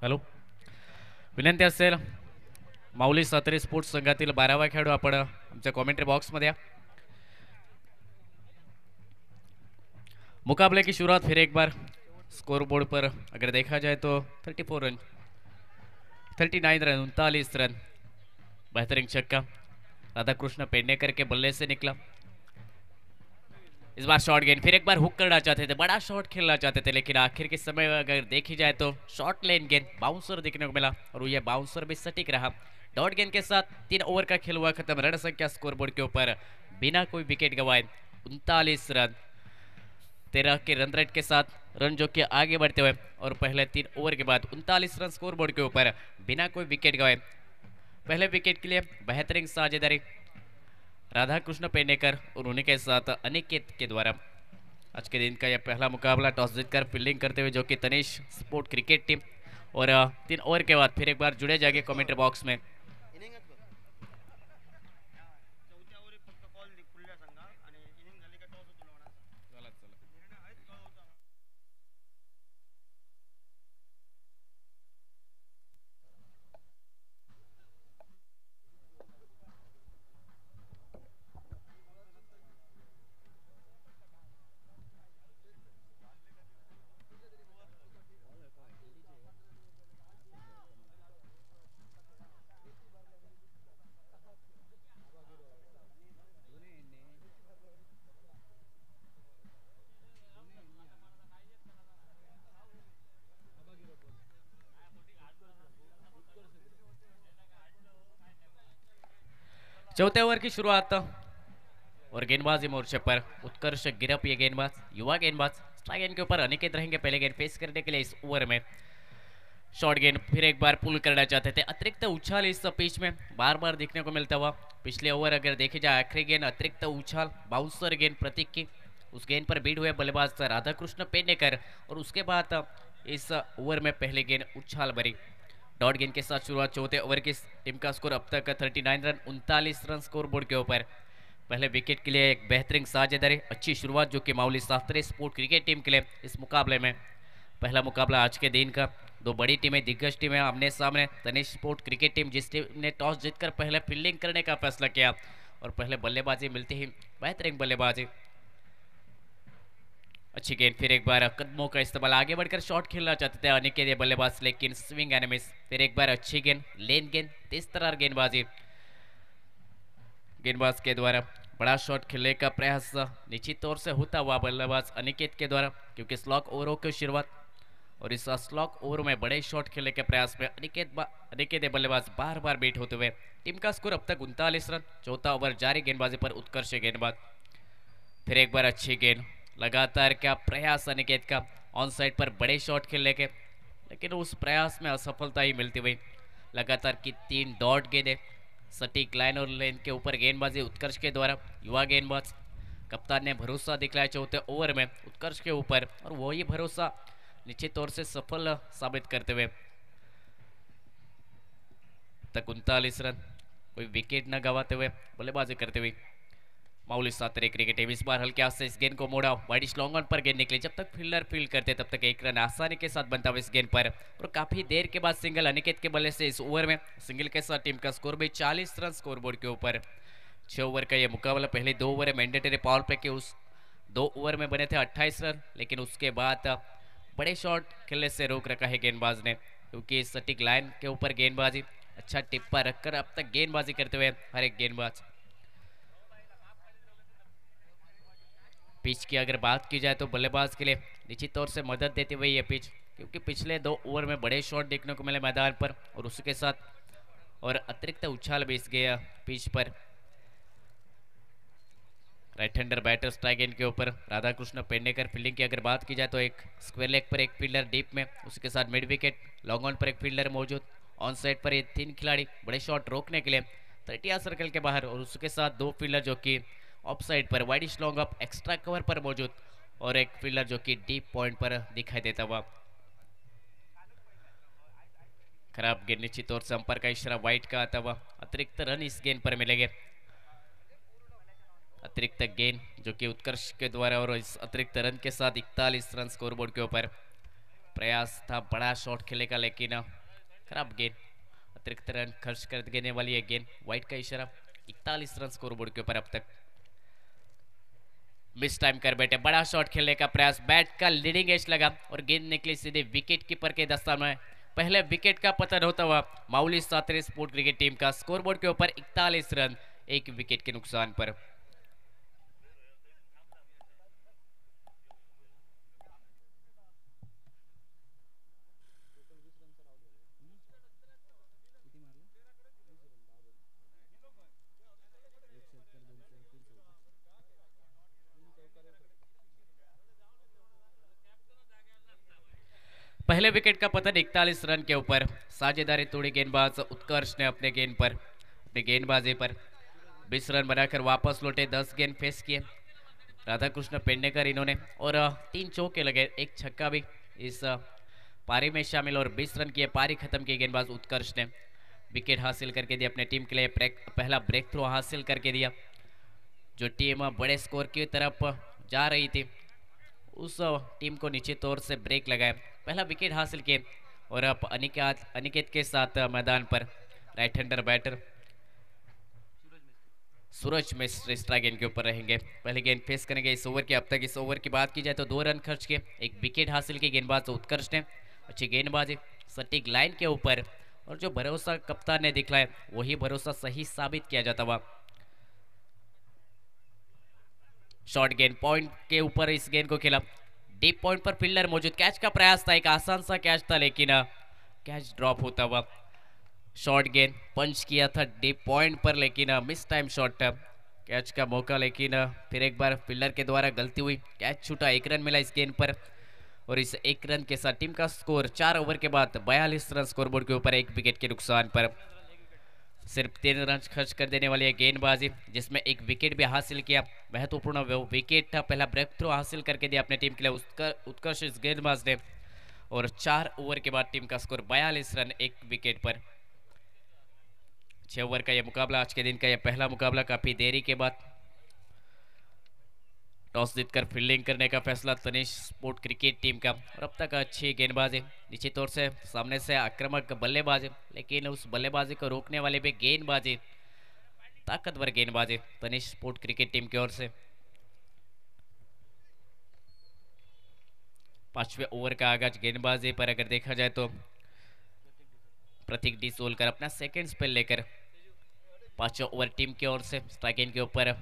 हॅलो, विनंती असेल माऊली सातेरी स्पोर्ट्स संघातील 12वा खेळाडू आपण आमच्या कॉमेंट्री बॉक्समध्ये या. मुकाबले की शुरुआत फिर एक बार स्कोर बोर्ड पर अगर देखा जाए तो 34 रन, 39 रन, 39 रन। बेहतरीन छक्का राधाकृष्ण पेडनेकर के बल्ले से निकला। इस बार शॉर्ट गेंद, फिर एक बार हुक करना चाहते थे, बड़ा शॉट खेलना चाहते थे, लेकिन आखिर के समय अगर देखी जाए तो शॉर्ट लेन गेंद बाउंसर देखने को मिला और यह बाउंसर भी सटीक रहा। डॉट गेंद के साथ 3 ओवर का खेल हुआ खत्म। रन संख्या स्कोर बोर्ड के ऊपर बिना कोई विकेट गंवाए 39 रन। 13 के रन रेट के साथ रन जो कि आगे बढ़ते हुए और पहले 3 ओवर के बाद 39 रन स्कोर बोर्ड के ऊपर बिना कोई विकेट गंवाए। पहले विकेट के लिए बेहतरीन साझेदारी राधाकृष्ण पेडनेकर और उन्हीं के साथ अनिकेत के द्वारा। आज के दिन का यह पहला मुकाबला टॉस जीतकर फील्डिंग करते हुए जो कि तनिष स्पोर्ट क्रिकेट टीम, और 3 ओवर के बाद फिर एक बार जुड़े जाएंगे कमेंट्री बॉक्स में। चौथे ओवर की शुरुआत और गेंदबाजी मोर्चे पर उत्कर्ष गिरप, ये गेंदबाज युवा गेंदबाज। स्ट्राइक गेंद के ऊपर अनिकेत रहेंगे पहले गेंद फेस करने के लिए इस ओवर में। शॉर्ट गेंद फिर एक बार पुल करना चाहते थे, अतिरिक्त उछाल इस पिच में बार बार देखने को मिलता हुआ। पिछले ओवर अगर देखी जाए आखिरी गेंद अतिरिक्त उछाल बाउंसर गेंद प्रतीक की, उस गेंद पर बीट हुए बल्लेबाज राधाकृष्ण पेडनेकर और उसके बाद इस ओवर में पहले गेंद उछाल भरी। डॉट गेंद के साथ शुरुआत चौथे ओवर की। टीम का स्कोर अब तक 39 रन, 39 रन स्कोर बोर्ड के ऊपर। पहले विकेट के लिए एक बेहतरीन साझेदारी, अच्छी शुरुआत जो कि माउली शास्त्री स्पोर्ट क्रिकेट टीम के लिए इस मुकाबले में। पहला मुकाबला आज के दिन का, दो बड़ी टीमें, दिग्गज टीमें आमने सामने। तनिष स्पोर्ट क्रिकेट टीम जिस टीम ने टॉस जीतकर पहले फील्डिंग करने का फैसला किया और पहले बल्लेबाजी मिलती ही बेहतरीन बल्लेबाजी। अच्छी गेंद, फिर एक बार कदमों का इस्तेमाल, आगे बढ़कर शॉट खेलना चाहते थे अनिकेत ये बल्लेबाज, लेकिन स्विंग एंड मिस। फिर एक बार अच्छी गेंद, लेन गेंद, तेज तर्रार गेंदबाजी गेंदबाज के द्वारा। बड़ा शॉट खेलने का प्रयास निश्चित तौर से होता हुआ बल्लेबाज अनिकेत के द्वारा, क्योंकि स्लॉक ओवरों की शुरुआत और इस स्लॉक ओवर में बड़े शॉट खेलने के प्रयास में अनिकेत बल्लेबाज बार बार बीट होते हुए। टीम का स्कोर अब तक 39 रन। चौथा ओवर जारी गेंदबाजी पर उत्कर्ष गेंदबाज। फिर एक बार अच्छी गेंद, लगातार क्या प्रयास अनिकेत का ऑन साइड पर बड़े शॉट खेलने के, लेकिन उस प्रयास में असफलता ही मिलती हुई। लगातार की 3 डॉट गेंदें, सटीक लाइन और लेन के ऊपर गेंदबाजी उत्कर्ष के द्वारा। युवा गेंदबाज, कप्तान ने भरोसा दिखलाया चौथे ओवर में उत्कर्ष के ऊपर और वही भरोसा निश्चित तौर से सफल साबित करते हुए तक 39 रन, कोई विकेट न गंवाते हुए बल्लेबाजी करते हुए माउली शास्त्री क्रिकेट टीम। इस बार हल्के हाथ से इस गेंद को मोड़ा, वाइड लॉन्ग ऑन पर गेंद निकली। जब तक फील्डर फील्ड करते तब तक 1 रन आसानी के साथ बनता हुआ इस गेंद पर, और काफी देर के बाद सिंगल अनिकेत के बल्ले से इस ओवर में सिंगल के साथ टीम का स्कोर भी 40 रन स्कोर बोर्ड के ऊपर। 6 ओवर का यह मुकाबला, पहले 2 ओवर मैंडेटरी पावर प्ले के उस 2 ओवर में बने थे 28 रन, लेकिन उसके बाद बड़े शॉट खेलने से रोक रखा है गेंदबाज ने, क्योंकि सटीक लाइन के ऊपर गेंदबाजी, अच्छा टिप्पा रखकर अब तक गेंदबाजी करते हुए हर एक गेंदबाज। पिच की अगर बात की जाए तो बल्लेबाज के लिए निश्चित तौर से मदद देती हुई ये पिच, क्योंकि पिछले 2 ओवर में बड़े शॉट देखने को मिले मैदान पर और उसके साथ और अतिरिक्त उछाल भी इस गया पिच पर। Right hander batter strike end के ऊपर राधाकृष्ण पेडनेकर। फील्डिंग की अगर बात की जाए तो एक स्क्वायर लेग पर एक फील्डर डीप में, उसके साथ मिड विकेट लॉन्ग ऑन पर एक फील्डर मौजूद। ऑन साइड पर ये 3 खिलाड़ी बड़े शॉट रोकने के लिए 30 सर्कल के बाहर, और उसके साथ 2 फील्डर जो कि ऑफ साइड पर widish long up extra cover पर मौजूद, और एक फील्डर जो कि डीप पॉइंट पर दिखाई देता हुआ। खराब गेंद, निश्चित तौर से अंपायर का इशारा वाइड का आता हुआ। अतिरिक्त रन इस गेंद पर मिलेंगे, अतिरिक्त गेंद जो कि उत्कर्ष के द्वारा, और इस अतिरिक्त रन के साथ 41 रन स्कोरबोर्ड के ऊपर। प्रयास था बड़ा शॉट खेले का, लेकिन खराब गेंद, अतिरिक्त रन खर्च कर देने वाली है गेंद, वाइड का इशारा। 41 रन स्कोरबोर्ड के ऊपर अब तक। मिस टाइम कर बैठे, बड़ा शॉट खेलने का प्रयास, बैट का लीडिंग एज लगा और गेंद निकली सीधे विकेट कीपर के दस्तान में। पहले विकेट का पतन होता हुआ माउली सातरे स्पोर्ट क्रिकेट टीम का स्कोरबोर्ड के ऊपर 41 रन, एक विकेट के नुकसान पर। पहले विकेट का पतन 41 रन के ऊपर, साझेदारी तोड़ी गेंदबाज उत्कर्ष ने अपने गेंदबाजी पर 20 रन बनाकर वापस लौटे। 10 गेंद फेस किए राधाकृष्ण पेडनेकर इन्होंने, और 3 चौके लगे, एक छक्का भी इस पारी में शामिल, और 20 रन की पारी खत्म की गेंदबाज उत्कर्ष ने। विकेट हासिल करके दिया अपने टीम के लिए, पहला ब्रेक थ्रो हासिल करके दिया। जो टीम बड़े स्कोर की तरफ जा रही थी उस टीम को निश्चित तौर से ब्रेक लगाया, पहला विकेट हासिल किए। और अब अनिकेत के साथ मैदान पर राइट हैंडर बैटर सूरज मिस्त्री स्ट्राइक गेंद के ऊपर रहेंगे, पहले गेंद फेस करेंगे इस ओवर के। अब तक इस ओवर की बात की जाए तो 2 रन खर्च किए, एक विकेट हासिल की गेंदबाज उत्कर्ष ने। अच्छी गेंदबाजी सटीक लाइन के ऊपर, और जो भरोसा कप्तान ने दिखलाया वही भरोसा सही साबित किया जाता हुआ। शॉर्ट गेंद पॉइंट के ऊपर इस गेंद को खेला, डीप पॉइंट पर फील्डर मौजूद, कैच का प्रयास था, एक आसान सा कैच था लेकिन कैच ड्रॉप होता हुआ। शॉर्ट गेंद पंच किया था डीप पॉइंट पर लेकिन मिस टाइम शॉट, कैच का मौका लेकिन फिर एक बार फील्डर के द्वारा गलती हुई, कैच छूटा। 1 रन मिला इस गेंद पर, और इस 1 रन के साथ टीम का स्कोर 4 ओवर के बाद 42 रन स्कोरबोर्ड के ऊपर, 1 विकेट के नुकसान पर। सिर्फ 3 रन खर्च कर देने वाली है गेंदबाजी, जिसमें 1 विकेट भी हासिल किया, महत्वपूर्ण वो विकेट था, पहला ब्रेक थ्रो हासिल करके दिया अपने टीम के लिए उत्कर्ष इस गेंदबाज ने। और 4 ओवर के बाद टीम का स्कोर 42 रन, 1 विकेट पर। 6 ओवर का यह मुकाबला, आज के दिन का यह पहला मुकाबला, काफी देरी के बाद टॉस जीतकर फील्डिंग करने का फैसला तनिष स्पोर्ट क्रिकेट टीम का। और अब तक अच्छी गेंदबाजी, निश्चित तौर से सामने से आक्रामक बल्लेबाजी, लेकिन उस बल्लेबाजी को रोकने वाले भी गेंदबाजी, ताकतवर गेंदबाजी तनिष स्पोर्ट क्रिकेट टीम की ओर से। 5वें ओवर का आगाज गेंदबाजी पर अगर देखा जाए तो प्रतीक डी सोलकर अपना सेकंड स्पेल लेकर 5वां ओवर टीम की ओर से स्ट्राइक के ऊपर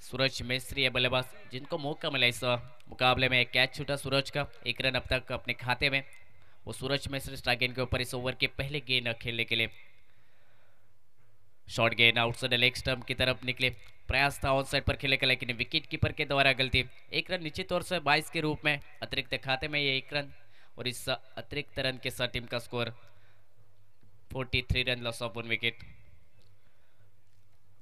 सूरज मिस्त्री है बल्लेबाज, जिनको मौका मिला इस मुकाबले में। एक कैच छूटा सूरज का, 1 रन अब तक अपने खाते में, वो सूरज मिस्त्री स्ट्राइक गेंद के ऊपर इस ओवर के पहले गेंद खेलने के लिए। शॉर्ट गेंद आउटसाइड लेग स्टंप की तरफ निकले, प्रयास था ऑन साइड पर खेलने का लेकिन विकेट कीपर के द्वारा गलती। 1 रन निश्चित तौर से 22 के रूप में अतिरिक्त खाते में ये 1 रन, और इस अतिरिक्त रन के साथ टीम का score 43 run, loss of 1 wicket.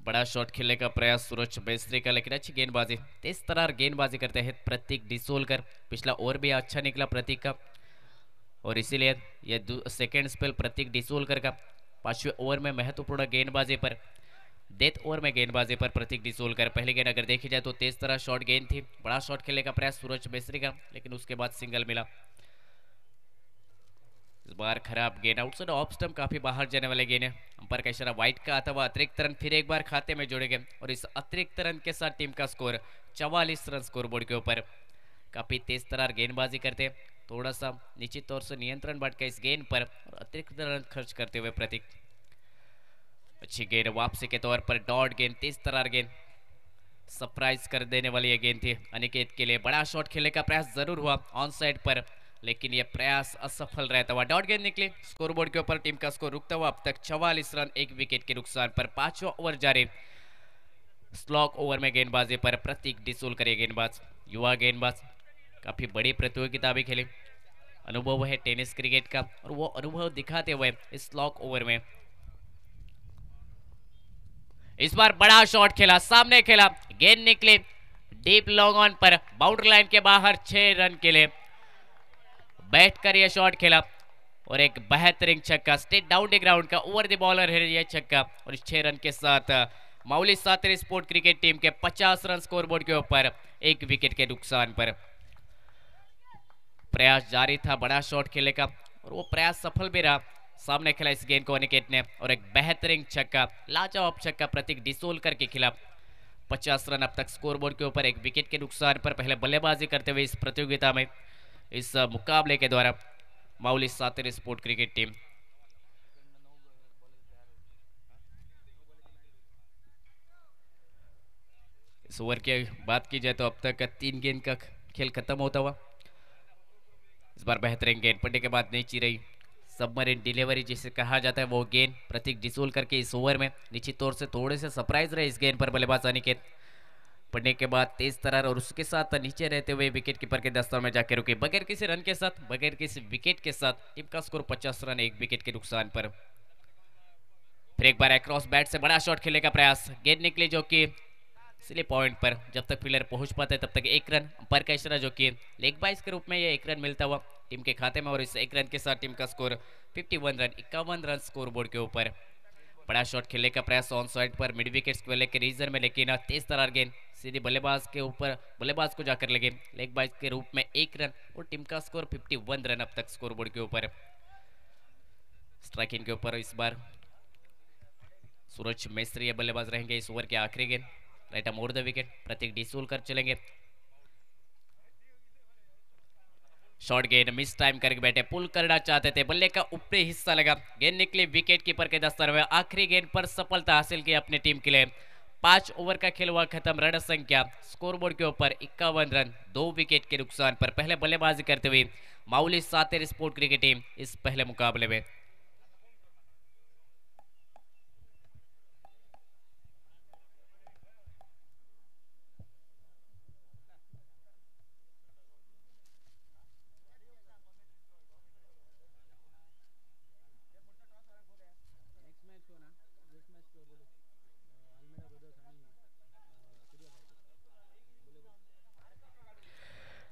बड़ा शॉट खेलने का प्रयास सूरज मिस्त्री का, लेकिन अच्छी गेंदबाजी, तेज तरार गेंदबाजी करते हैं प्रतीक डिसोलकर। पिछला ओवर भी अच्छा निकला प्रतीक का, और इसीलिए यह सेकेंड स्पेल प्रतीक डिसोलकर का। 5वें ओवर में महत्वपूर्ण गेंदबाजी पर, डेथ ओवर में गेंदबाजी पर प्रतीक डिसोलकर। पहली गेंद अगर देखी जाए तो तेज तरह शॉट गेंद थी, बड़ा शॉट खेलने का प्रयास सूरज मिस्त्री का, लेकिन उसके बाद सिंगल मिला। इस बार खराब गेंद, आउटसाइड ऑफ स्टंप, काफी बाहर जाने वाले गेंद है। अंपायर का इशारा वाइड का आता हुआ अतिरिक्त रन फिर एक बार खाते में जोड़े गए, और इस अतिरिक्त रन के साथ टीम का स्कोर 44 रन स्कोरबोर्ड के ऊपर। काफी तेज तरार गेंदबाजी करते, थोड़ा सा निश्चित तौर से नियंत्रण बढ़ के इस गेंद पर, और अतिरिक्त रन खर्च करते हुए प्रतीक। अच्छी गेंद वापसी के तौर पर, डॉट गेंद, तेज तरार गेंद, सरप्राइज कर देने वाली यह गेंद थी अनिकेत के लिए। बड़ा शॉट खेलने का प्रयास जरूर हुआ ऑन साइड पर, लेकिन यह प्रयास असफल रहता हुआ। डॉट गेंद निकली स्कोरबोर्ड के ऊपर, टीम का स्कोर रुकता हुआ अब तक 44 रन, 1 विकेट के नुकसान पर। 5वां ओवर जारी, स्लॉक ओवर में गेंदबाजी पर प्रतीक डिसोलकर ये गेंदबाज, युवा गेंदबाज, काफी बड़ी प्रतियोगिता भी खेली, अनुभव है टेनिस क्रिकेट का, और वो अनुभव दिखाते हुए इस स्लॉक ओवर में इस बार बड़ा शॉट खेला, सामने खेला, गेंद निकली डीप लॉन्ग ऑन पर, बाउंड्री लाइन के बाहर, 6 रन के लिए बैठकर यह शॉट खेला, और एक बेहतरीन छक्का स्ट्रेट डाउन द ग्राउंड का, ओवर द बॉलर है यह छक्का, और इस 6 रन के साथ माउली सातरे स्पोर्ट क्रिकेट टीम के 50 रन स्कोरबोर्ड के ऊपर, 1 विकेट के नुकसान पर। प्रयास जारी था बड़ा शॉट खेलने का, और वो प्रयास सफल भी रहा। सामने खेला इस गेंद को अनिकेत ने, और एक बेहतरीन छक्का, लाजवाब छक्का प्रतीक डिसोलकर के खिलाफ। 50 रन अब तक स्कोरबोर्ड के ऊपर, एक विकेट के नुकसान पर पहले बल्लेबाजी करते हुए इस प्रतियोगिता में, इस मुकाबले के द्वारा माउली सातेरी स्पोर्ट क्रिकेट टीम। इस ओवर की बात की जाए तो अब तक 3 गेंद का खेल खत्म होता हुआ। इस बार बेहतरीन गेंद पड़ने के बाद नीचे रही सबमरीन डिलीवरी जिसे कहा जाता है, वो गेंद प्रतीक डिसूल करके इस ओवर में निश्चित तौर से थोड़े से सरप्राइज रहे इस गेंद पर बल्लेबाज अनिकेत। पड़ने के बाद तेज तरार और उसके साथ नीचे रहते हुए विकेट कीपर के दस्तर में जाकर रुके बगैर किसी रन के साथ, बगैर किसी विकेट के साथ। टीम का स्कोर 50 रन, एक विकेट के नुकसान पर। फिर एक बार अक्रॉस बैट से बड़ा शॉट खेलने का प्रयास, गेंद निकली जो कि स्लिप पॉइंट पर, जब तक फील्डर पहुंच पाते तब तक 1 रन। अंपायर का इशारा जो कि लेग बाइस के रूप में ये 1 रन मिलता हुआ टीम के खाते में, और इस 1 रन के साथ टीम का score 51 run, 51 run scoreboard के ऊपर। बड़ा शॉट खेलने का प्रयास ऑन साइड पर मिड विकेट स्क्वेयर के रीजन में, लेकिन तेज तरार गेंद सीधी बल्लेबाज के ऊपर, बल्लेबाज को जाकर लगे लेग बाइस के रूप में 1 रन, और टीम का स्कोर 51 रन अब तक स्कोर बोर्ड के ऊपर। स्ट्राइकिंग के ऊपर इस बार सूरज मिस्त्री ये बल्लेबाज रहेंगे इस ओवर के आखिरी गेंद। राइट मोड़ द विकेट, प्रतीक डिसूल कर चलेंगे। शॉर्ट गेंद मिस टाइम करके बैठे, पुल करना चाहते थे, बल्ले का ऊपरी हिस्सा लगा, गेंद निकली विकेट कीपर के दस्तर में। आखिरी गेंद पर सफलता हासिल की अपनी टीम के लिए। 5 ओवर का खेल हुआ खत्म, रन संख्या स्कोरबोर्ड के ऊपर 51 रन, 2 विकेट के नुकसान पर। पहले बल्लेबाजी करते हुए माउली सातेरी स्पोर्ट क्रिकेट टीम इस पहले मुकाबले में।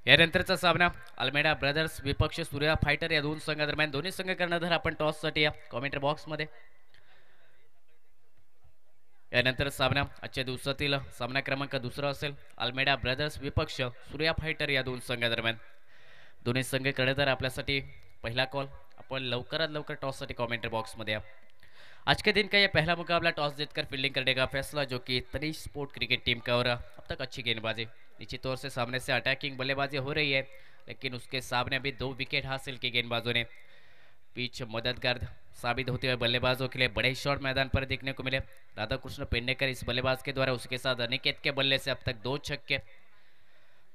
यानंतरचा सामना अल्मेडा ब्रदर्स विपक्ष सूर्या फायटर या दोन संघादरम्यान। दोन्ही संघ कर्णधार आपण टॉससाठी या कॉमेंट्री बॉक्समध्ये। यानंतर सामना आजच्या दिवसातील सामना क्रमांक 2 असेल, अल्मेडा ब्रदर्स विपक्ष सूर्या फायटर या दोन संघादरम्यान। दोन्ही संघ कर्णधार आपल्यासाठी पहिला कॉल, आपण लवकरात लवकर टॉससाठी कॉमेंट्री बॉक्समध्ये या। आज के दिन का यह पहला मुकाबला टॉस जीतकर फील्डिंग करने का फैसला, जो कि तनिष स्पोर्ट क्रिकेट टीम का, और अब तक अच्छी गेंदबाजी, निश्चित तौर से सामने से अटैकिंग बल्लेबाजी हो रही है, लेकिन उसके सामने अभी 2 विकेट हासिल की गेंदबाजों ने। पिच मददगार साबित होते हुए बल्लेबाजों के लिए बड़े शॉट मैदान पर देखने को मिले। राधाकृष्ण पेडनेकर इस बल्लेबाज के द्वारा, उसके साथ अनिकेत के बल्ले से अब तक 2 छक्के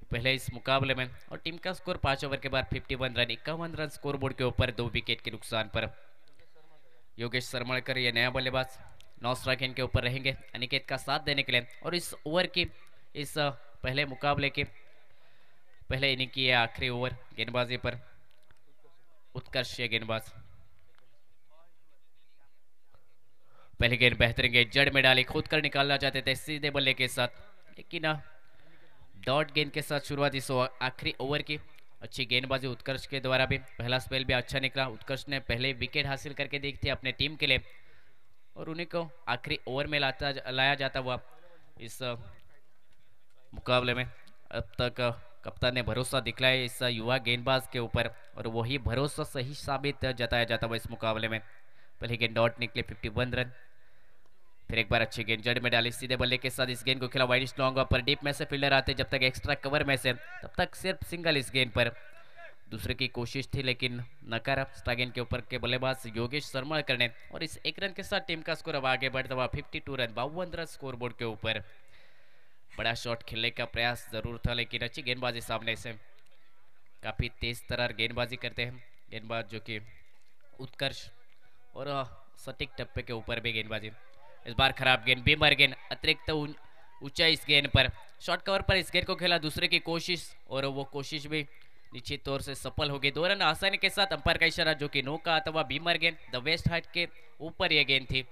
पहले इस मुकाबले में, और टीम का स्कोर 5 ओवर के बाद 51 रन, 51 रन स्कोर बोर्ड के ऊपर, 2 विकेट के नुकसान पर। योगेश सरमलकर ये नया बल्लेबाज नौ स्ट्राइक के ऊपर रहेंगे अनिकेत का साथ देने के लिए, और इस ओवर की, इस पहले मुकाबले के पहले इनिंग की आखिरी ओवर गेंदबाजी पर उत्कर्ष गेंदबाज। पहले गेंद बेहतरीन गेंद जड़ में डाली, खुद कर निकालना चाहते थे सीधे बल्ले के साथ, लेकिन डॉट गेंद के साथ शुरुआत इस आखिरी ओवर की। अच्छी गेंदबाजी उत्कर्ष के द्वारा भी, पहला स्पेल भी अच्छा निकला। उत्कर्ष ने पहले विकेट हासिल करके दी थी अपने टीम के लिए, और उन्हीं को आखिरी ओवर में लाया जाता हुआ इस मुकाबले में। अब तक कप्तान ने भरोसा दिखलाया इस युवा गेंदबाज के ऊपर, और वही भरोसा सही साबित जताया जाता हुआ इस मुकाबले में। पहले गेंद डॉट निकले, 51 रन। फिर एक बार अच्छी गेंद जड़ में डाली सीधे बल्ले के साथ, इस गेंद को खेला वाइड लॉन्ग पर, डीप में से फील्डर आते जब तक एक्स्ट्रा कवर में से, तब तक सिर्फ सिंगल इस गेंद पर। दूसरे की कोशिश थी लेकिन नकारा स्ट्राइक गेंद के ऊपर के बल्लेबाज योगेश सरमलकर ने, और इस 1 रन के साथ टीम का स्कोर अब आगे बढ़ता हुआ 52 रन, 52 रन स्कोर बोर्ड के ऊपर। बड़ा शॉट खेलने का प्रयास जरूर था, लेकिन अच्छी गेंदबाजी सामने से, काफी तेज तरार गेंदबाजी करते हैं गेंदबाज जो कि उत्कर्ष, और सटीक टप्पे के ऊपर भी गेंदबाजी। इस बार खराब गेंद, बीमर गेंद, अतिरिक्त ऊंचाई इस गेंद पर, शॉर्ट कवर पर इस गेंद को खेला, दूसरे की कोशिश, और वो कोशिश भी निश्चित तौर से सफल होगी। 2 रन आसानी के साथ, अंपायर का इशारा जो कि नो का अथवा बीमर गेंद, द वेस्ट हाइट के ऊपर यह गेंद थी,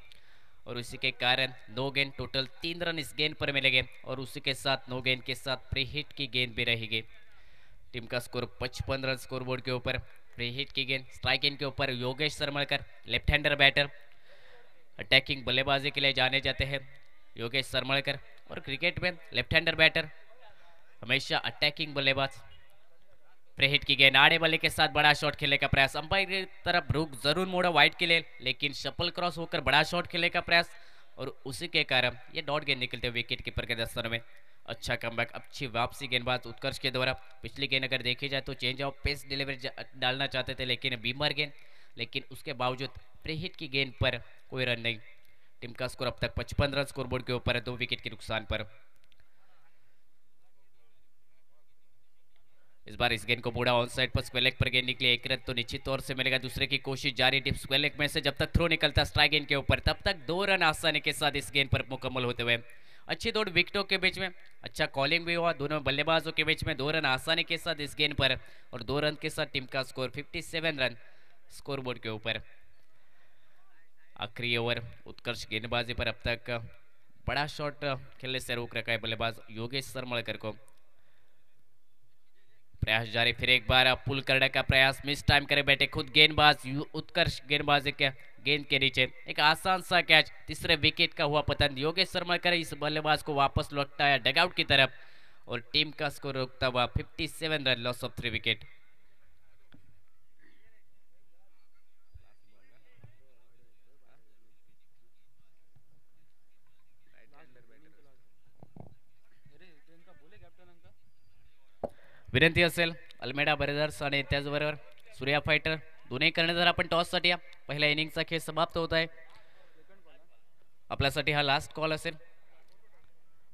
और उसी के कारण 2 गेंद टोटल 3 रन इस गेंद पर मिलेंगे, और उसी के साथ 9 गेंद के साथ प्री हिट की गेंद भी रहेगी। टीम का स्कोर 55 रन स्कोर बोर्ड के ऊपर। प्री हिट की गेंद स्ट्राइक गेंद के ऊपर Yogesh Saramalkar, left hander batter, attacking बल्लेबाजी के लिए जाने जाते हैं योगेश सरमलकर, और क्रिकेट में लेफ्ट हैंडर बैटर हमेशा अटैकिंग बल्लेबाज। प्री हिट की गेंद आड़े बल्ले के साथ बड़ा शॉट खेलने का प्रयास, अंपायर की तरफ रुख जरूर मोड़ा वाइड के लिए, लेकिन शफल क्रॉस होकर बड़ा शॉट खेलने का प्रयास, और उसी के कारण ये डॉट गेंद निकलते हुए विकेट कीपर के दस्तों में। अच्छा कमबैक, अच्छी वापसी गेंदबाज उत्कर्ष के द्वारा। पिछली गेंद अगर देखी जाए तो चेंज ऑफ पेस डिलीवरी डालना चाहते थे लेकिन बीमर गेंद, लेकिन उसके बावजूद प्रीहिट की गेंद पर कोई रन नहीं। टीम का स्कोर अब तक 55 रन स्कोरबोर्ड के ऊपर है 2 विकेट के नुकसान पर। इस बार इस गेंद को बूढ़ा ऑन साइड पर स्क्वेयर लेग पर गेंद निकली, एक रन तो निश्चित तौर से मिलेगा। दूसरे की कोशिश जारी, टिप स्क्वेयर लेग में से जब तक थ्रो निकलता स्ट्राइक गेंद के ऊपर तब तक 2 रन आसानी के साथ इस गेंद पर मुकम्मल होते हुए। अच्छी दौड़ विकेटों के बीच में, अच्छा कॉलिंग भी हुआ दोनों बल्लेबाजों के बीच में। 2 रन आसानी के साथ इस गेंद पर और 2 रन के साथ टीम का स्कोर 57 रन स्कोरबोर्ड के ऊपर। आखिरी ओवर उत्कर्ष गेंदबाजी पर अब तक बड़ा शॉट खेलने से रोक रखा है बल्लेबाज योगेश सरमलकर को। प्रयास जारी, फिर एक बार पुल करने का प्रयास, मिस टाइम करे बैठे खुद गेंदबाज उत्कर्ष गेंदबाज के गेंद के नीचे एक आसान सा कैच। तीसरे विकेट का हुआ पतन, योगेश शर्मा करे इस बल्लेबाज को वापस लौटाया डगआउट की तरफ और टीम का स्कोर रोकता हुआ 57 रन, लॉस ऑफ 3 विकेट। विनंती असेल अल्मेडा ब्रदर्स आणि त्याचबरोबर सूर्या फायटर दोन्ही कर्णधार आपण टॉससाठी या. पहिल्या इनिंगचा खेळ समाप्त होत आहे. आपल्यासाठी हा लास्ट कॉल असेल.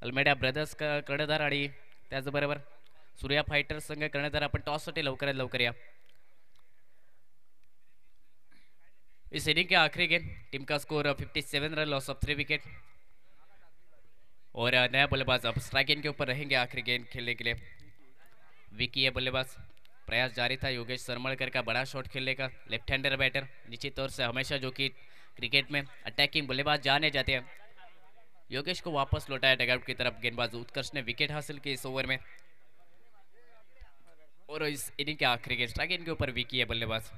अल्मेडा ब्रदर्स कर्णधार आणि त्याचबरोबर सूर्या फायटर्स संघ कर्णधार आपण टॉससाठी लवकरात लवकर या. इस इनिंग के आखिरी गेंद, टीम का score 57 run, loss of 3 wicket और नया बल्लेबाज अब स्ट्राइक गेंद के ऊपर रहेंगे आखिरी गेंद खेलने के लिए. विकी है बल्लेबाज, प्रयास जारी था योगेश सरमलकर का बड़ा शॉट खेलने का. लेफ्ट हैंडर बैटर निश्चित तौर से हमेशा जो कि क्रिकेट में अटैकिंग बल्लेबाज जाने जाते हैं. योगेश को वापस लौटाया डगआउट की तरफ. गेंदबाज उत्कर्ष ने विकेट हासिल की इस ओवर में और इस इनिंग के आखिरी गेंद स्ट्राइक गेंद के ऊपर विकी है बल्लेबाज.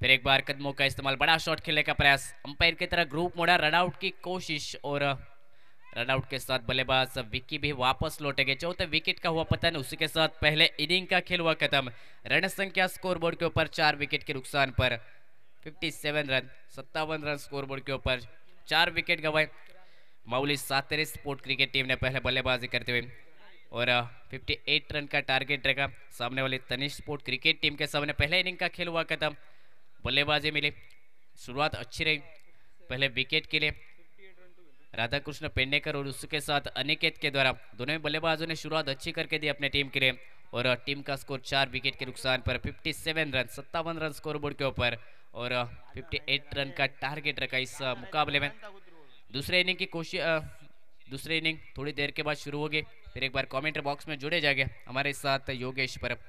फिर एक बार कदमों का इस्तेमाल, बड़ा शॉट खेलने का प्रयास, अंपायर की तरह ग्रुप मोड़ा, रनआउट की कोशिश और रनआउट के साथ बल्लेबाज विक्की भी वापस लौटेंगे. चौथे विकेट का हुआ पतन, उसी के साथ पहले इनिंग का खेल हुआ खत्म. रन संख्या स्कोरबोर्ड के ऊपर 4 विकेट के नुकसान पर 57 रन, 57 रन स्कोरबोर्ड के ऊपर. 4 विकेट गंवाए माउली सातेरी स्पोर्ट क्रिकेट टीम ने पहले बल्लेबाजी करते हुए और 58 रन का टारगेट रखा. सामने वाली तनिष स्पोर्ट क्रिकेट टीम के सामने पहले इनिंग का खेल हुआ खत्म. बल्लेबाजी मिली, शुरुआत अच्छी रही. पहले विकेट के लिए राधाकृष्ण पेडनेकर और उसके साथ अनिकेत के द्वारा दोनों बल्लेबाजों ने शुरुआत अच्छी करके दी अपने टीम के लिए और टीम का स्कोर 4 विकेट के नुकसान पर 57 रन, 57 रन स्कोरबोर्ड के ऊपर और 58 रन का टारगेट रखा इस मुकाबले में. दूसरे इनिंग की कोशिश, दूसरी इनिंग थोड़ी देर के बाद शुरू होगी. फिर एक बार कमेंट्री बॉक्स में जुड़े जाएंगे हमारे साथ योगेश परब.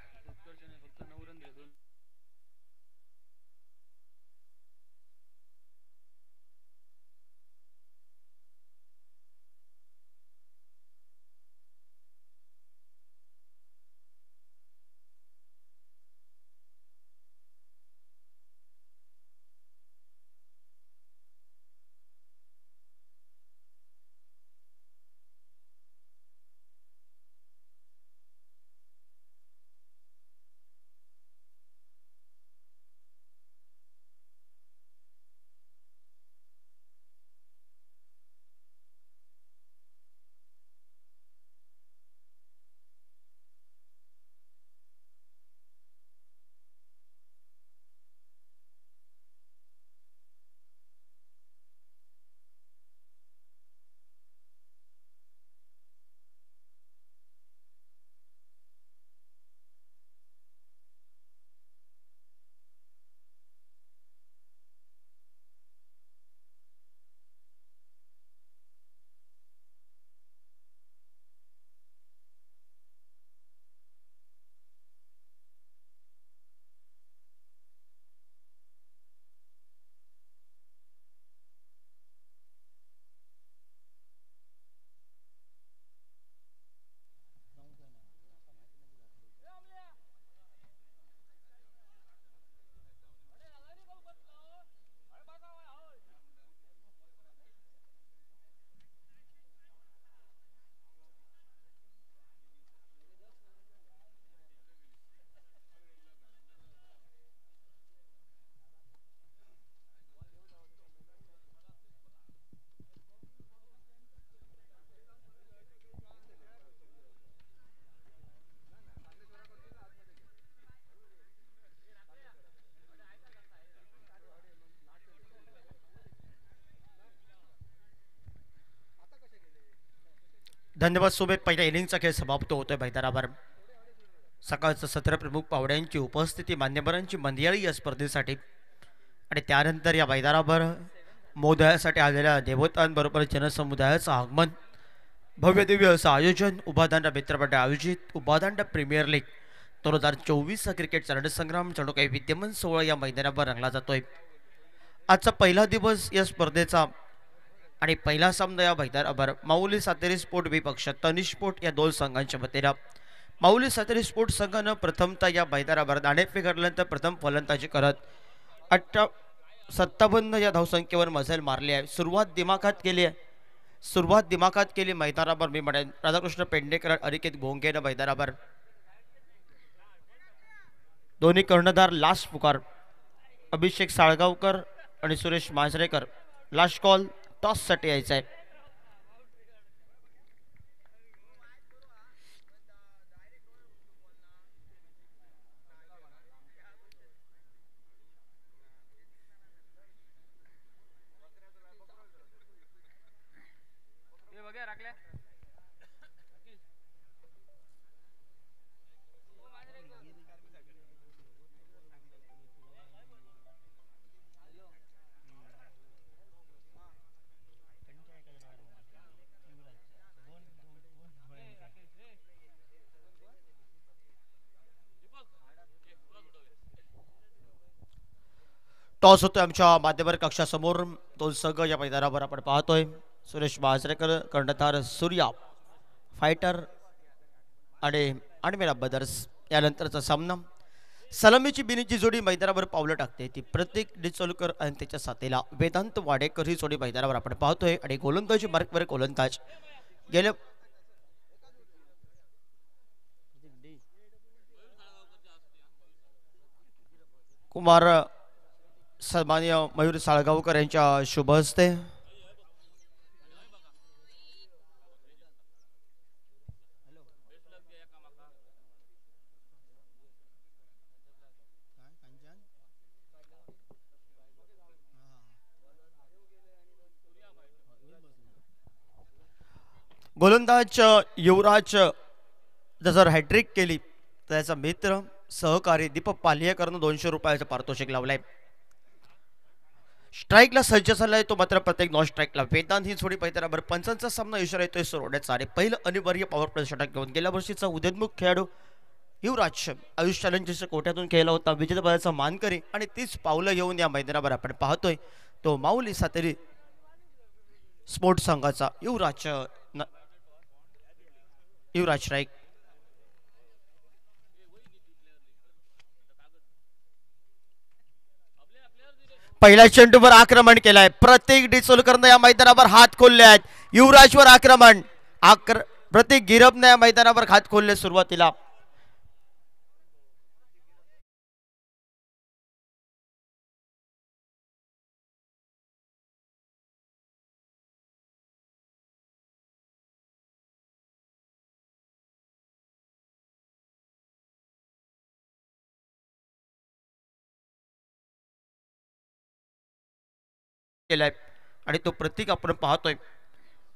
धन्यवाद सोबत पहिल्या इनिंगचा खेळ समाप्त होतोय मैदानावर. सकाळचं सत्र प्रमुख पाहुण्यांची उपस्थिती, मान्यवरांची मंदियाळी या स्पर्धेसाठी आणि त्यानंतर या मैदानावर मोदयासाठी आलेल्या देवतांबरोबर जनसमुदायाचं आगमन, भव्य दिव्य असं आयोजन, उभादांडा मित्रमंडळ आयोजित उभादांडा प्रीमियर लीग 2024 क्रिकेटचा रणसंग्राम जणू काही विद्यमान सोहळा या मैदानावर रंगला जातोय. आजचा पहिला दिवस या स्पर्धेचा आणि पहिला सामना या मैदानावर माऊली सातेरी स्पोर्ट विपक्ष तनिष स्पोर्ट या दोन संघांच्या वतीनं माऊली सातेरी स्पोर्ट संघानं प्रथमतः या मैदानावर नाणेफेक हरल्यानंतर प्रथम फलंदाजी करत 57 या धावसंख्येवर मजल मारली आहे. सुरुवात दिमाखात केली मैदानावर. मी म्हणेन राधाकृष्ण पेंडेकर, अनिकेत भोंगेनं मैदानावर. दोन्ही कर्णधार लास्ट पुकार, अभिषेक साळगावकर आणि सुरेश मांजरेकर. लास्ट कॉल टॉससाठी यायचा आहे. टॉस होतोय आमच्या माध्यमवर कक्षासमोर. दोन संघ या मैदानावर आपण पाहतोय. सुरेश मांजरेकर कर्णधार, सूर्या फायटर आणि मेरा ब्रदर्स. यानंतरचा सामना सलामीची बिनीची जोडी मैदानावर पावलं टाकते ती प्रतीक डिचोलकर आणि त्याच्या साथीला वेदांत वाडेकर ही जोडी मैदानावर आपण पाहतोय. आणि गोलंदाजी मार्कवर गोलंदाज गेल्या कुमार सन्मान्य मयूर साळगावकर यांच्या शुभ हस्ते गोलंदाज युवराज जर हॅट्रिक केली तर त्याचा मित्र सहकारी दीपक पालियेकरनं 200 रुपयाचं पारितोषिक लावलंय. स्ट्राईकला सज्ज झालाय तो मात्र प्रत्येक नॉन स्ट्राईकला. वेदांत ही जोडी मैदानावर पंचांचा सामना इशारा येतोय सोडण्याचा. आणि पहिलं अनिवार्य पॉवर प्ले षटक घेऊन गेल्या वर्षीचा उदयोन्मुख खेळाडू युवराज आयुष चॅलेंजर्सच्या कोट्यातून खेळला होता, विजेतेपदाचा मानकरी. आणि तीच पावलं घेऊन या मैदानावर आपण पाहतोय तो माऊली सातेरी स्पोर्ट्स संघाचा युवराज स्ट्राईक. पहिल्या चेंडूवर आक्रमण केलंय. प्रतीक डिचोलकरनं या मैदानावर हात खोलले आहेत. युवराजवर आक्रमण. प्रतीक गिरबने या मैदानावर हात खोलले सुरुवातीला. आणि तो प्रतीक आपण पाहतोय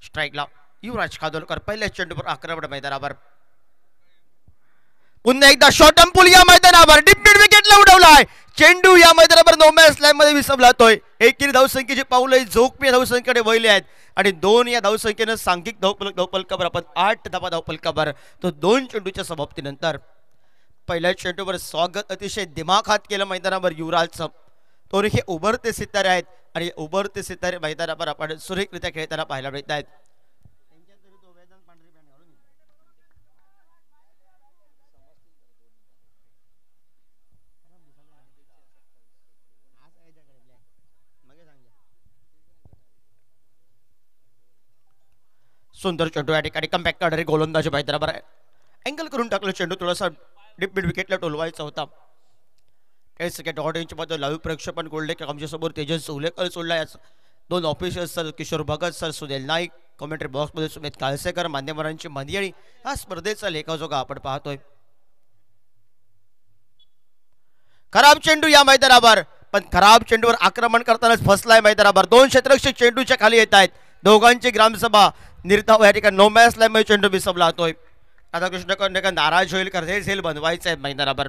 स्ट्राईकला. युवराज खादोलकर पहिल्या चेंडूवर आक्रमण मैदानावर. पुन्हा एकदा शॉर्ट पुल या मैदानावर डीप मिड विकेटला उडवलाय. चेंडू या मैदानावर नो मॅच लाईन मध्ये विसरलातोय. एकेरी धावसंख्येची पावलं जोखमी धावसंख्येकडे वळले आहेत आणि 2 या धावसंख्येनं सांघिक धावफलकावर आपण 8 धावा धावफलकावर. तो 2 चेंडूच्या समाप्तीनंतर पहिल्या चेंडूवर स्वागत अतिशय दिमाखात केलं मैदानावर युवराजचं. तो हे उभरते सितारे आहेत आणि उभरते सितारे मैदानावर आपण सुरेखरित्या खेळताना पाहायला मिळत आहेत. सुंदर चेंडू या ठिकाणी कमबॅक करणारे गोलंदाजी मैदानावर अँगल करून टाकलं. चेंडू थोडासा डीप मिड विकेटला टोलवायचा होता. मध्ये लाईव्ह प्रक्षेपण गोल्डे आमच्यासमोर तेजस उलेकर सोडला. 2 official sir Kishor Bhagat sir, Sunil Naik, commentary बॉक्समध्ये सुमित काळसेकर, मान्यवरांची मंदियाळी. हा स्पर्धेचा लेखाजोगा आपण पाहतोय. खराब चेंडू या मैदानावर, पण खराब चेंडूवर आक्रमण करतानाच फसलाय मैदानावर. 2 क्षेत्ररक्षक चेंडूच्या खाली येत आहेत. दोघांची ग्रामसभा निर्धाव या ठिकाणी नो मॅच लाईन चेंडू बिसवला जातोय. राधाकृष्ण कर्णेकर नाराज होईल कारण हे झेल बनवायचं आहे मैदानावर.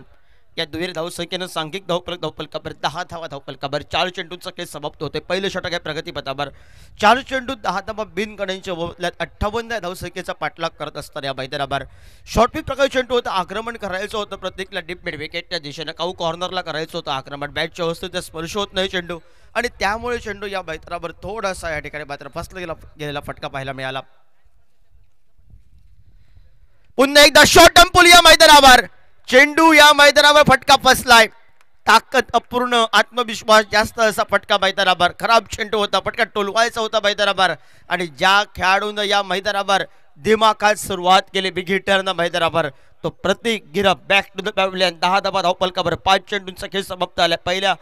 या दुहेरी धावसंख्येनं सांघिक धावफलकावर 10 धावा धावफलकावर 4 चेंडूंचा खेळ समाप्त होते. पहिले षटक आहे प्रगतीपथावर. 4 चेंडू 10 धावा बिनगणींच्या ओव्हरल्यात 58 धावसंख्येचा पाठलाग करत असताना या मैदानावर शॉर्टपिच प्रकार चेंडू होता. आक्रमण करायचं होतं प्रत्येकला डीप मिड विकेटच्या दिशेनं काऊ कॉर्नरला करायचं होतं आक्रमण. बॅटच्या अवस्थेत स्पर्श होत नाही चेंडू आणि त्यामुळे चेंडू या मैदानावर थोडासा या ठिकाणी मात्र फसला गेलेला फटका पाहायला मिळाला. पुन्हा एकदा शॉर्ट अंपुल या मैदानावर चेंडू या मैदानावर फटका फसलाय. ताकद अपूर्ण आत्मविश्वास जास्त असा फटका मैदानावर. खराब चेंडू होता फटका टोलवायचा होता मैदानावर आणि ज्या खेळाडूनं या मैदानावर दिमाखात सुरुवात केली बिग हिटरनं मैदानावर तो प्रतीक गिरा बॅक टू द पॅव्हलियन. 10 धावा धावफलकावर 5 चेंडूंचा खेळ समाप्त झाला. पहिल्या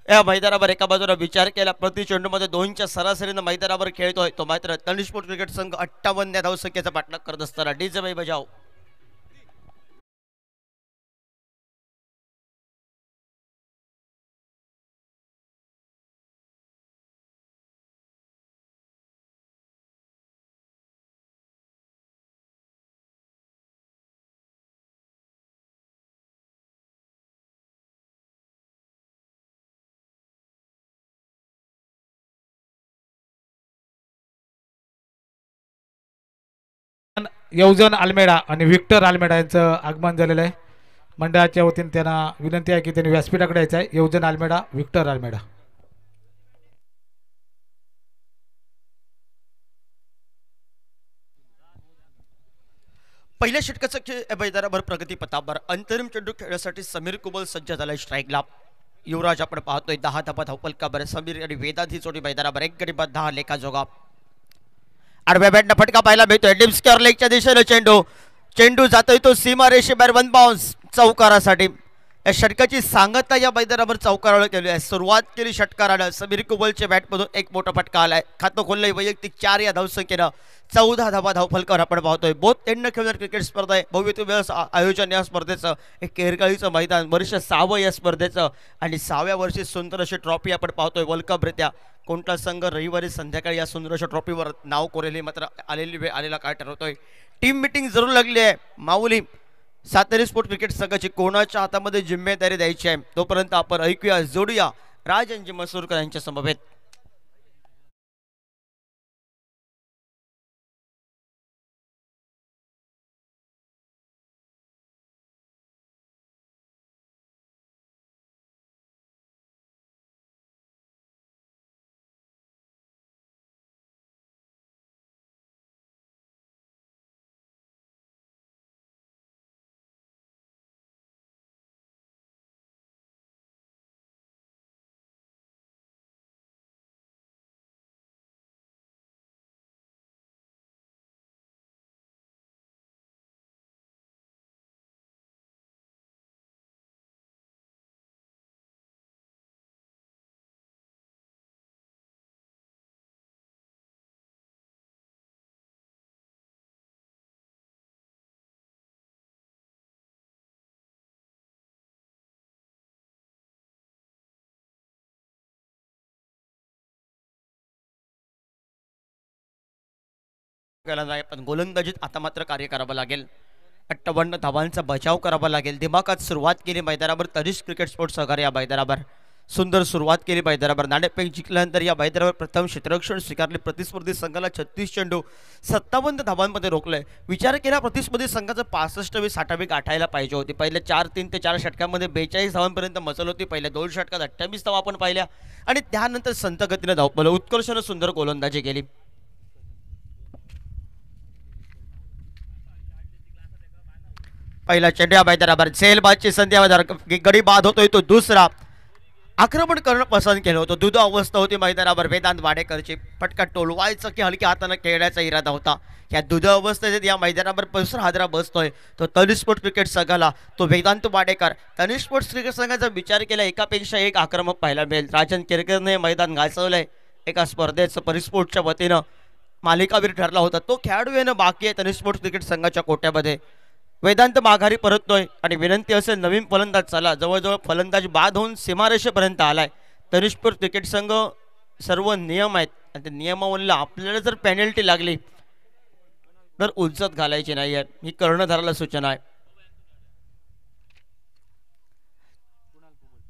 या मैदानावर एका बाजूला विचार केला प्रति चेंडूमध्ये 2च्या सरासरीनं मैदानावर खेळतोय तो मात्र तनिष्क स्पोर्ट्स क्रिकेट संघ 58 धावसंख्येचा पाठलाग करत असताना डीजे बाई बजाव. यौजन आल्मेडा आणि विक्टर आल्मेडा यांचं आगमन झालेलं आहे. मंडळाच्या वतीने त्यांना विनंती आहे की त्यांनी व्यासपीठाकडे यायचं आहे. यौजन आल्मेडा, विक्टर आल्मेडा. पहिल्या षटकाचा खेळ मैदानावर प्रगतीपथावर अंतरिम चेंडू खेळण्यासाठी समीर कुबल सज्ज झालाय स्ट्राईकला. युवराज आपण पाहतोय 10 धावा धावफलकावर. समीर आणि वेदांत ही जोडी मैदानावर 1 गडी बाद 10 लेखा जोगा. आडव्या बॅटनं फटका पाहायला मिळतोय डीप स्क्वेअर लेगच्या दिशेने चेंडू जातोय तो सीमा रेषेबाहेर 1 बाउन्स चौकारासाठी. या षटकाची सांगता या मैदानावर चौकाराला केली आहे. सुरुवात केली षटकारानं. समीर कुबलच्या बॅटमधून एक मोठा फटका आलाय. खातं खोललंय वैयक्तिक 4 या धावसंख्येनं 14 धावा धावफलकावर आपण पाहतोय. बोथ एंडनं खेळणारी क्रिकेट स्पर्धा आहे. भव्य आयोजन या स्पर्धेचं. एक केरकाळीचं मैदान वर्ष 6वं या स्पर्धेचं आणि 6व्या वर्षी सुंदर अशी ट्रॉफी आपण पाहतोय वर्ल्ड कप रित्या. कोणता संघ रविवारी संध्याकाळी या सुंदर अशा ट्रॉफीवर नाव कोरेली मात्र आलेली वेळ आलेला काय ठरवतोय. टीम मिटिंग जरूर लागली आहे. माऊली सातेरी स्पोर्ट क्रिकेट संघाची कोणाच्या हातामध्ये जिम्मेदारी द्यायची आहे तोपर्यंत आपण ऐकूया जोडूया राजनजी मसूरकर यांच्या समवेत. पण गोलंदाजीत आता मात्र कार्य करावं लागेल. 58 धावांचा बचाव करावा लागेल. दिमागात सुरुवात केली मैदानावर तनिष्क क्रिकेट स्पोर्ट्स सहकारी या मैदानावर सुंदर सुरुवात केली मैदानावर. नाणेफेक जिंकल्यानंतर या मैदानावर प्रथम क्षेत्ररक्षण स्वीकारले. प्रतिस्पर्धी संघाला 36 चेंडू 57 धावांमध्ये रोखलंय. विचार केला प्रतिस्पर्धी संघाचं 65वी 60वी गाठायला पाहिजे होती. पहिल्या 3 ते 4 षटकांमध्ये 42 धावांपर्यंत मचल होती. पहिल्या 2 षटकात 28 धावा आपण पाहिल्या आणि त्यानंतर संत गतीनं धावपलं. उत्कर्षानं सुंदर गोलंदाजी केली. पहिला चेंडू या मैदानावर झेलबादची संधी गडी बाद होतोय तो दुसरा. आक्रमण करणं पसंत केलं होतं. दुध अवस्था होती मैदानावर वेदांत वाडेकरची. फटका टोलवायचा की हलक्या हाताने खेळण्याचा इरादा होता. या दुध अवस्थेत या मैदानावर दुसरा हादरा बसतोय तो तनिष्क स्पोर्ट्स क्रिकेट संघाला तो वेदांत वाडेकर. तनिष्क स्पोर्ट्स क्रिकेट संघाचा विचार केला एकापेक्षा एक आक्रमक पाहायला मिळेल. राजन केरकरने मैदान गाजवलंय. एका स्पर्धेचं परिस्पोर्टच्या वतीनं मालिकावीर ठरला होता तो खेळाडू येणं बाकी आहे तनिष्क स्पोर्ट्स क्रिकेट संघाच्या कोट्यामध्ये. वेदांत माघारी परततोय आणि विनंती असेल नवीन फलंदाज चला. जवळजवळ फलंदाज बाद होऊन सीमारेषेपर्यंत आलाय. तनिष्क स्पोर्ट्स क्रिकेट संघ सर्व नियम आहेत आणि त्या नियमावलीला आपल्याला जर पेनल्टी लागली तर उलचत घालायची नाही आहे, ही कर्णधाराला सूचना आहे.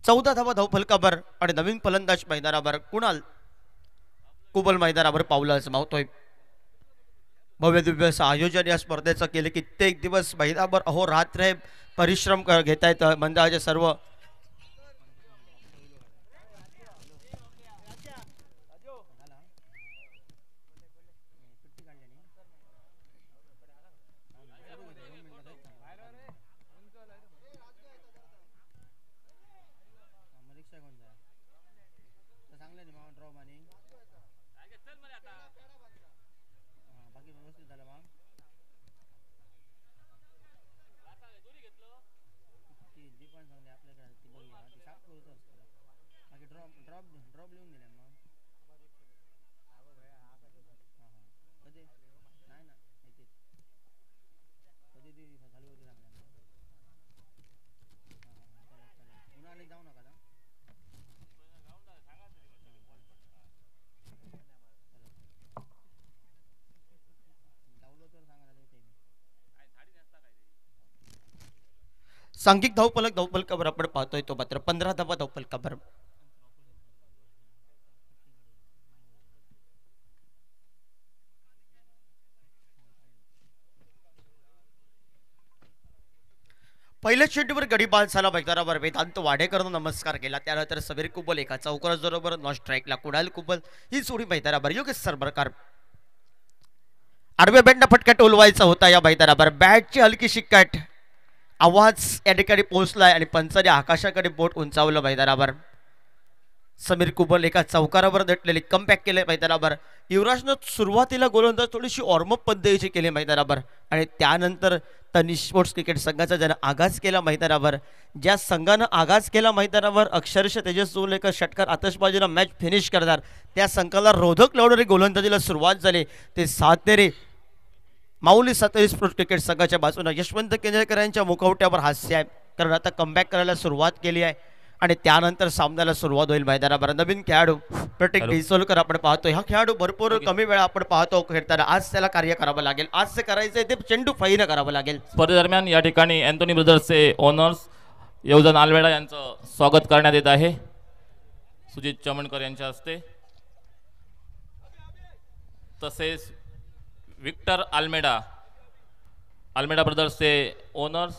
14 धावा धावफलकावर आणि नवीन फलंदाज मैदानावर कुणाल कुबल मैदानावर पावलं आजमावतोय. भव्य दिव्य असं आयोजन या स्पर्धेचं केले. कित्येक दिवस महिनाभर अहोरात्र परिश्रम घेत आहेत मंडळाचे सर्व. सांघिक धावफलकावर आपण पाहतोय तो मात्र 15 धावा धावफलकावर. पहिल्या चेंडूवर गडीबाद झाला मैदानावर. वेदांत वाडेकरनं नमस्कार केला. त्यानंतर समीर कुबल एका चौकाराबरोबर नॉन स्ट्राईकला कुणाल कुबल ही जोडी मैदानावर. योगेश सरबरकर आडव्या बॅटनं फटका टोलवायचा होता या मैदानावर. बॅटची हलकीशी कट आवाज या ठिकाणी पोहोचलाय आणि पंचाने आकाशाकडे बोट उंचावलं मैदानावर. समीर कुबल एका चौकारावर दटलेली कमबॅक केले मैदानावर. युवराजनं सुरुवातीला गोलंदाज थोडीशी वॉर्मअप पद्धतीची केली मैदानावर आणि त्यानंतर तनिष स्पोर्ट्स क्रिकेट संघाचा ज्यानं आगाज केला मैदानावर. ज्या संघानं आगाज केला मैदानावर अक्षरशः तेजस्वी एका षटकार आतषबाजीला मॅच फिनिश करणार त्या संघाला रोधक लावणारी गोलंदाजीला सुरुवात झाली. ते सातेरी माऊली सातेरी स्पोर्ट्स क्रिकेट संघाच्या बाजूने यशवंत केंद्रेकर यांच्या मुखवट्यावर हास्य आहे, कारण आता कमबॅक करायला सुरुवात केली आहे आणि त्यानंतर सामन्याला सुरुवात होईल मैदानावर. नवीन खेळाडू प्रत्येक डिसोलकर आपण पाहतोय. हा खेळाडू भरपूर कमी वेळा आपण पाहतो खेळताना. आज त्याला कार्य करावं लागेल. आज ते करायचंय ते चेंडू फळीनं करावं लागेल. स्पर्धेदरम्यान या ठिकाणी अँथोनी ब्रदर्सचे ओनर्स योगदान आलवेडा यांचं स्वागत करण्यात येत आहे सुजित चमणकर यांच्या हस्ते. तसेच विक्टर आल्मेडा ब्रदर्सचे ओनर्स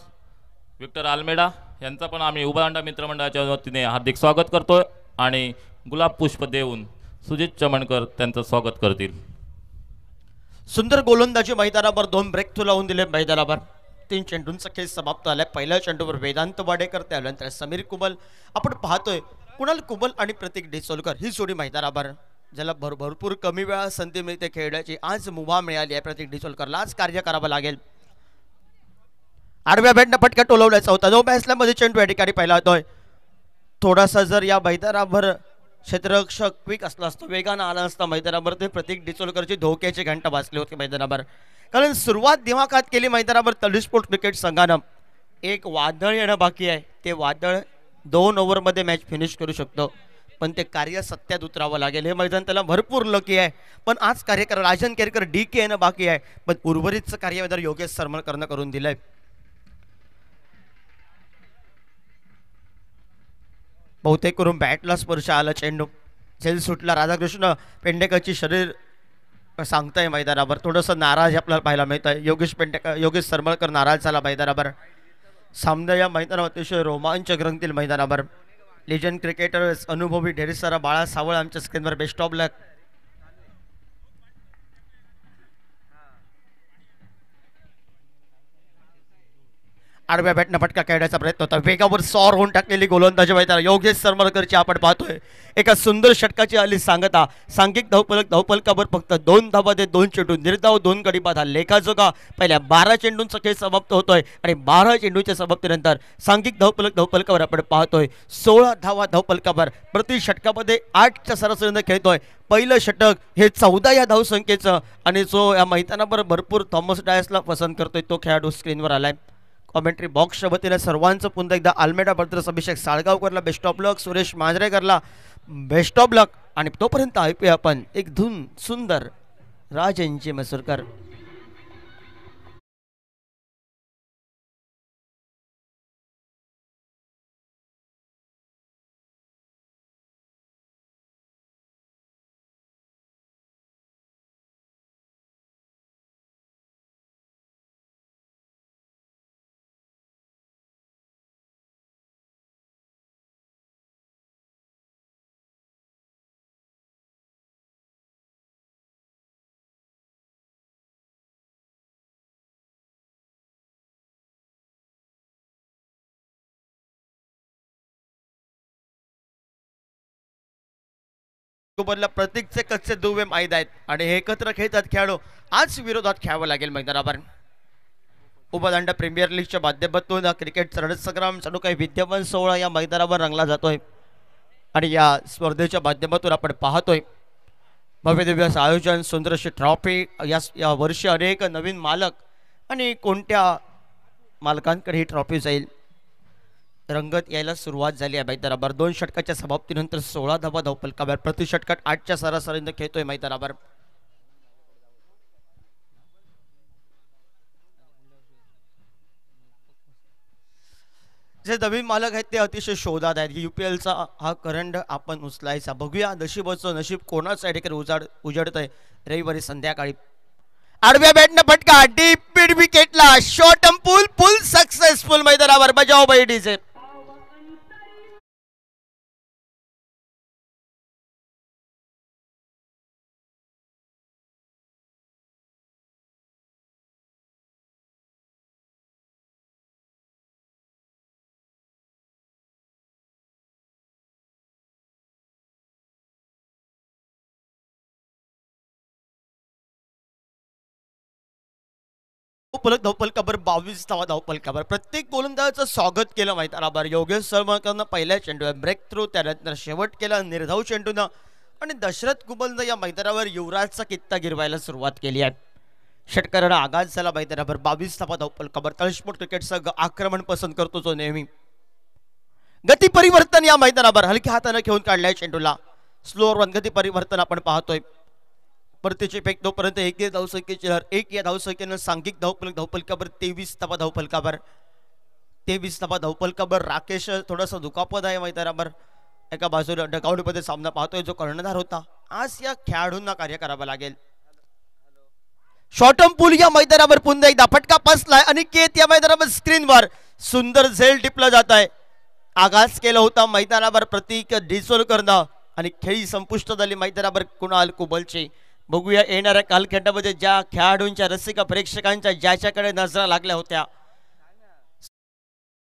विक्टर आल्मेडा यांचा पण आम्ही उभादांडा मित्रमंडळाच्या वतीने हार्दिक स्वागत करतोय आणि गुलाब पुष्प देऊन सुजित चमणकर त्यांचं स्वागत करतील. सुंदर गोलंदाजी मैदानावर 2 ब्रेक थ्रू लावून दिले मैदानावर. 3 चेंडूंचा खेळ समाप्त झालाय. पहिल्या चेंडूवर वेदांत वाडेकर त्यानंतर समीर कुबल आपण पाहतोय. कुणाल कुबल आणि प्रतीक डिसोलकर ही जोडी मैदानावर ज्याला भरपूर कमी वेळा संधी मिळते खेळण्याची. आज मुभा मिळाली आहे प्रतीक डिसोलकरला. आज कार्य करावं लागेल. आडव्या बॅटनं फटका टोलवल्याचा होता. नो बॅट्समध्ये चेंडू या ठिकाणी पहिला होतोय. थोडासा जर या मैदानावर क्षेत्ररक्षक क्विक असला असतो वेगानं आला असता मैदानावर ते प्रतीक डिसोलकरची धोक्याची घंटा वाजली होती मैदानावर. कारण सुरुवात दिमाखात केली मैदानावर तळी स्पोर्ट्स क्रिकेट संघानं. एक वादळ येणं बाकी आहे. ते वादळ 2 ओव्हरमध्ये मॅच फिनिश करू शकतो पण ते कार्य सत्यात उतरावं लागेल. हे मैदान त्याला भरपूर लकी आहे पण आज कार्य करा. राजन केरकर DK येणं बाकी आहे पण उर्वरितचं कार्य योगेश सरमळकरनं करून दिलंय. बहुतेक करून बॅटला स्पर्श आला. चेंडू झेल सुटला. राधाकृष्ण पेंडेकरची शरीर सांगताय मैदानावर. थोडंसं नाराज आपल्याला पाहायला मिळत आहे. योगेश सरमळकर नाराज झाला मैदानावर. सामना या मैदानावर अतिशय रोमांचक रंगतील मैदानावर. लेजंड क्रिकेटर्स अनुभवी ढेर सारा बाळा सावळ आमच्या स्क्रीनवर. बेस्ट ऑफ लक. आडव्या बॅटनं फटका खेळण्याचा प्रयत्न होता. वेगावर सॉर होऊन टाकलेली गोलंदाजी मैदान योगेश सरमळकरची आपण पाहतोय. एका सुंदर षटकाची आली सांगता. सांघिक धावफलकावर फक्त 2 धावा दे 2 चेंडू निर्धाव 2 गडी बाद. हा लेखाजोगा पहिल्या 12 चेंडूंचा खेळ समाप्त होतोय आणि 12 चेंडूच्या समाप्तीनंतर सांघिक धावफलकावर आपण पाहतोय 16 धावा धावफलकावर. प्रति षटकामध्ये 8च्या सरासरीने खेळतोय. पहिलं षटक हे 14 या धावसंख्येचं आणि जो या मैदानावर भरपूर थॉमस डायसला पसंत करतोय तो खेळाडू स्क्रीनवर आलाय. कॉमेंट्री बॉक्सच्या वतीने सर्वांचं पुन्हा एकदा आल्मेडा ब्रदर्स अभिषेक साळगावकरला बेस्ट ऑफ लक. सुरेश मांजरेकरला बेस्ट ऑफ लक आणि तोपर्यंत ऐकूया आपण एक धून सुंदर राजनची मसूरकर. कुबलला प्रत्येकचे कच्चे दुवे माहीत आहेत आणि हे एकत्र खेळतात खेळाडू आज विरोधात खेळावं लागेल मैदानावर. उपादांडा प्रीमियर लीगच्या माध्यमातून क्रिकेट रणसंग्राम चालू काही विद्यमान सोहळा या मैदानावर रंगला जातोय आणि या स्पर्धेच्या माध्यमातून आपण पाहतोय भव्य दिव्य असं आयोजन, सुंदर अशी ट्रॉफी. या वर्षी अनेक नवीन मालक आणि कोणत्या मालकांकडे ही ट्रॉफी जाईल रंगत यायला सुरुवात झाली आहे मैदानावर. 2 षटकाच्या समाप्तीनंतर 16 धावा धावफलकावर प्रति षटकात 8च्या सरासरीने खेळतोय मैदानावर. जे नवीन मालक आहेत ते अतिशय शोधात आहेत. UPLचा हा करंड आपण उचलायचा. बघूया नशिबाचं नशीब कोणाचं उजडत आहे. रविवारी संध्याकाळी आडव्या बॅटनं फटका डीप मिड विकेटला शॉर्ट पूल सक्सेसफुल मैदानावर. बजाव बाई डीजे. धावफलकावर 22 धावा धावफलकावर. प्रत्येक गोलंदाजाचं स्वागत केलं मैदानावर. योगेश सरमाकरनं पहिल्या चेंडूवर ब्रेक थ्रू, त्यानंतर शेवट केला निर्धाव चेंडूनं आणि दशरथ कुबलनं या मैदानावर युवराजचा कित्ता गिरवायला सुरुवात केली आहे. षटकारानं आघात झाला मैदानावर. 22 धावा धावफलकावर. तळस्फोट क्रिकेट संघ आक्रमण पसंत करतो जो नेहमी. गती परिवर्तन या मैदानावर हलक्या हाताने घेऊन काढलाय चेंडूला. स्लोअर वन गती परिवर्तन आपण पाहतोय. परतीची फेक तोपर्यंत 1 धावसंख्येची लहर. 1 या धावसंख्येनं सांघिक धावफलकावर 23 धावा धावफलकावर. 23 धावा धावफलकावर. राकेश थोडासा दुखापत आहे मैदानावर. एका बाजूला डगआउटमध्ये सामना पाहतोय जो कर्णधार होता. आज या खेळाडूंना कार्य करावं लागेल. शॉर्टम पूल या मैदानावर पुन्हा एकदा फटका बसलाय आणि केत या मैदानावर स्क्रीनवर सुंदर झेल टिपला जात आहे. आगास केला होता मैदानावर प्रतीक डिसोलकरनं आणि खेळी संपुष्ट झाली मैदानावर कुणाल कुबलची. बघूया येणाऱ्या कालखंडामध्ये ज्या खेळाडूंच्या रसिक प्रेक्षकांच्या ज्याच्याकडे नजरा लागल्या होत्या.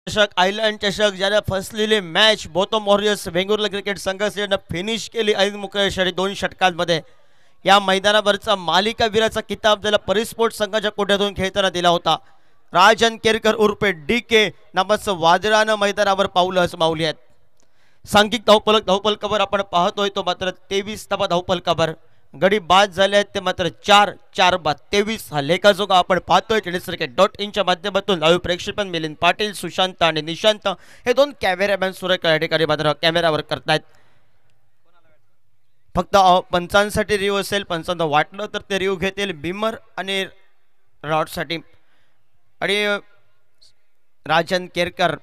चषक, आयर्लंड चषक, ज्याने फसलेली match Botham Warriors Vengurla cricket संघाने फिनिश केली ऐनमुखेश 2 षटकांमध्ये. या मैदानावरचा मालिकावीराचा किताब ज्याला परिस्फोट संघाच्या कोट्यातून खेळताना दिला होता. राजन केरकर उर्फे DK नावाचं वादळानं मैदानावर पाऊलं मावली आहेत. सांघिक धावफलकावर आपण पाहतोय तो मात्र 23 धावा धावफलकावर. गडी बाद झाले आहेत ते मात्र 4 बाद 23 हा लेखाजोगा आपण पाहतोय. टेनिसक्रिकेट.in च्या माध्यमातून लाईव्ह प्रेक्षेपण मिलिंद पाटील, सुशांत आणि निशांत हे 2 कॅमेरामॅन सुरेख या ठिकाणी मात्र कॅमेरावर करतायत. फक्त पंचांसाठी रिव्ह्यू असेल. पंचांना वाटलं तर ते रिव्ह्यू घेतील बिमर आणि रॉडसाठी. आणि राजन केरकर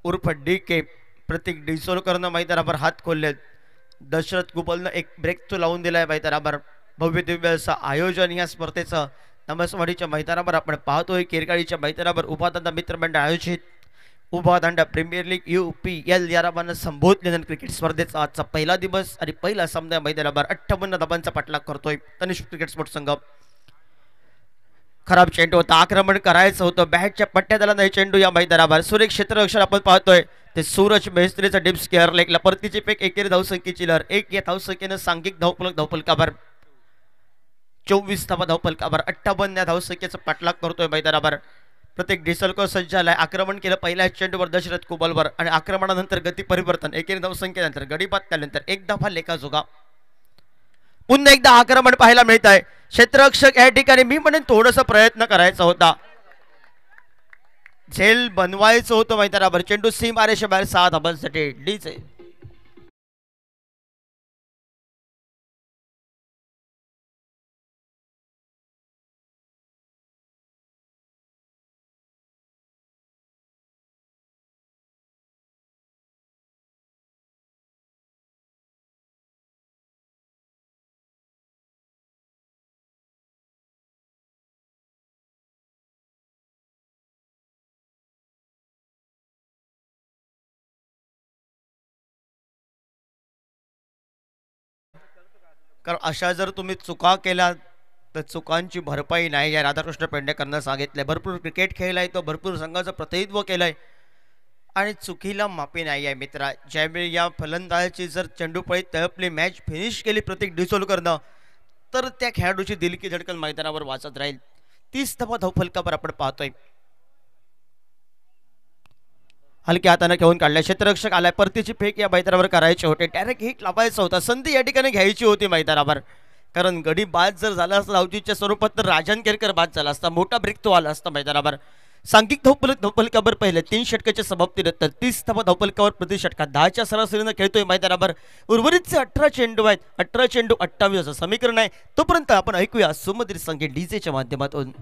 उर्फ DK प्रतीक डिसोलकरनं मैदानावर हात खोललेत. दशरथ कुबलनं एक ब्रेक तो लावून दिलाय मैदानावर. भव्य दिव्य असं आयोजन या स्पर्धेचं नमसवाडीच्या मैदानावर आपण पाहतोय. केरकाळीच्या मैदानावर उपादांडा मित्रमंडळ आयोजित उपादांडा प्रीमियर लीग UPL या नावानं संबोधलेल्या क्रिकेट स्पर्धेचा आजचा पहिला दिवस आणि पहिला सामना मैदानावर 58 धावांचा पाठलाग करतोय तनिष्क क्रिकेट स्पोर्ट्स संघ. खराब चेंडू होता. आक्रमण करायचं होतं. बॅटच्या पट्ट्यात आला नाही चेंडू या मैदानावर. सुरेख क्षेत्ररक्षण आपण पाहतोय ते सूरज मेस्त्रीचा डिप स्केअर लेगला. परतीची फेक 1 धावसंख्येची लहर. 1 या धावसंख्येनं सांघिक धावफलकावर 24 धावा धावफलकावर. 58 या धावसंख्येचा पाठलाग करतोय मैदानावर. प्रत्येक डिसलकर सज्ज झालाय. आक्रमण केलं पहिल्या चेंडूवर दशरथ कुबलवर आणि आक्रमणानंतर गती परिवर्तन 1 धावसंख्येनंतर गडी बाद त्यानंतर 1 धावा लेखाजोगा. पुन्हा एकदा आक्रमण पाहायला मिळत आहे. क्षेत्ररक्षक या ठिकाणी मी म्हणेन थोडंसं प्रयत्न करायचा होता. झेल बनवायचं होतं मैदानावर. चेंडू सीमारेषे बाहेर 6 धावांसाठी डीजे. कारण अशा जर तुम्ही चुका केल्या तर चुकांची भरपाई नाही या राधाकृष्ण पेंडेकरांना सांगितलंय. भरपूर क्रिकेट खेळलाय तो. भरपूर संघाचं प्रतिनिधित्व केलंय आणि चुकीला माफी नाही आहे मित्रा. ज्यावेळी या फलंदाजाची जर चेंडूपळी तळपली, मॅच फिनिश केली प्रतीक डिसोलकरनं, तर त्या खेळाडूची दिल की धडकन मैदानावर वाचत राहील. 30 धावा धावफलकावर आपण पाहतोय. हलक्या हाताने घेऊन काढल्या, क्षेत्ररक्षक आलाय, परतीची फेक या मैदानावर करायची होते, डायरेक्ट हिट लावायचा होता, संधी या ठिकाणी घ्यायची होती मैदानावर. कारण गडी बाद जर झाला असता धावचीच्या स्वरूपात तर राजन केरकर बाद झाला असता, मोठा ब्रेक तो आला असता मैदानावर. सांघिक धावफलकावर पहिले 3 षटकाच्या समाप्तीनंतर 30 धावा धावफलकावर प्रति षटकात 10च्या सरासरीनं खेळतोय मैदानावर. उर्वरितचे 18 चेंडू आहेत, 18 चेंडू 28 असं समीकरण आहे. तोपर्यंत आपण ऐकूया सुमधुर संगीत डीजेच्या माध्यमातून.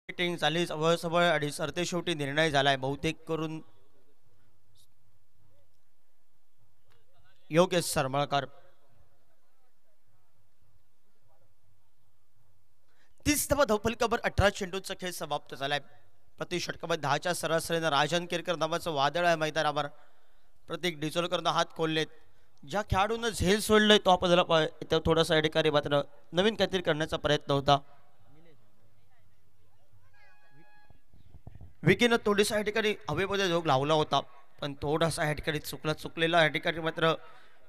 मीटिंग झाली जवळ आणि सरते शेवटी निर्णय झालाय बहुतेक करून योगेश सरमळकर. 30 धावा धावफलकावर 18 चेंडूंचा खेळ समाप्त झालाय. प्रति षटकामध्ये 10च्या सरासरीनं राजन केरकर नावाचं वादळ आहे मैदानावर. प्रतीक डिचोलकरनं हात खोललेत. ज्या खेळाडूंना झेल सोडलंय तो आपल्याला थोडासा या ठिकाणी मात्र नवीन काहीतरी करण्याचा प्रयत्न होता. विकीनं थोडीसा या ठिकाणी हवेमध्ये जोग लावला होता, पण थोडासा या ठिकाणी चुकलेला या ठिकाणी मात्र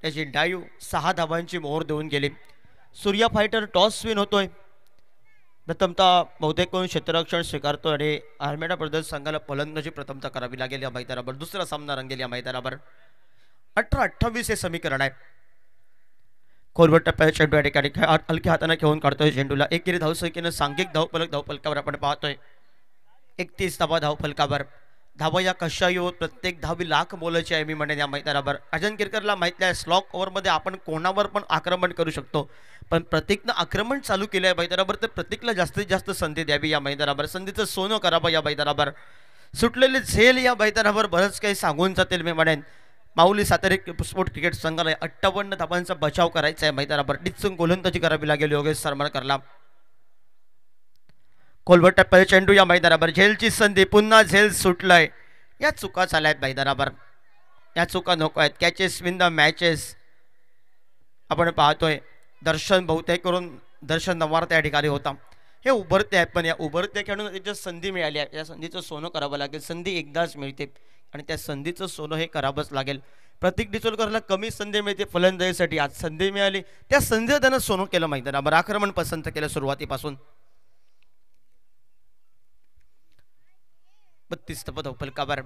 त्याची डायू 6 धावांची मोहर देऊन गेली. सूर्या फायटर टॉस विन होतोय. प्रथमतः बहुतेक करून क्षेत्ररक्षण स्वीकारतो आणि आर्मेडा ब्रदर्स संघाला फलंदाजी प्रथमतः करावी लागेल या मैदानावर. दुसरा सामना रंगेल या मैदानावर. 18-28 हे समीकरण आहे. खोलवर टप्प्यात चेंडू या ठिकाणी हलक्या हाताने घेऊन काढतोय चेंडूला. एकेरी धावसंख्येनं सांघिक धावफलकावर आपण पाहतोय 31 धावा धावफलकावर. धावा या कशाही होत, प्रत्येक धावी लाख मोलाची आहे मी म्हणेन या मैदानावर. राजन केरकरला माहिती आहे स्लॉक ओव्हरमध्ये आपण कोणावर पण आक्रमण करू शकतो, पण प्रतीकनं आक्रमण चालू केलं आहे मैदानावर, तर प्रतीकला जास्तीत जास्त संधी द्यावी या मैदानावर. संधीचं सोनं करावं या मैदानावर. सुटलेले झेल या मैदानावर बरंच काही सांगून जातील मी म्हणेन. माऊली सातारे स्पोर्ट क्रिकेट संघाला 58 धावांचा बचाव करायचा आहे मैदानावर. डिचून गोलंदाजी करावी लागेल योगेश सरमळकरला. खोलवर टप्प्यात चेंडू या मैदानावर. झेलची संधी, पुन्हा झेल सुटलंय. या चुका झाल्या आहेत मैदानावर, या चुका नको आहेत. कॅचेस विन द मॅचेस आपण पाहतोय. दर्शन बहुतेक करून दर्शन नवार त्या ठिकाणी होता. हे उभरते आहेत, पण या उभरत्या खेळून त्याच्या संधी मिळाली आहे. या संधीचं सोनं करावं लागेल. संधी एकदाच मिळते आणि त्या संधीचं सोनं हे करावंच लागेल. प्रतीक डिचोलकरला कमी संधी मिळते फलंदाजीसाठी, आज संधी मिळाली, त्या संधी त्यानं सोनं केलं मैदानावर. आक्रमण पसंत केलं सुरुवातीपासून. 32 धावा धावफलकावर.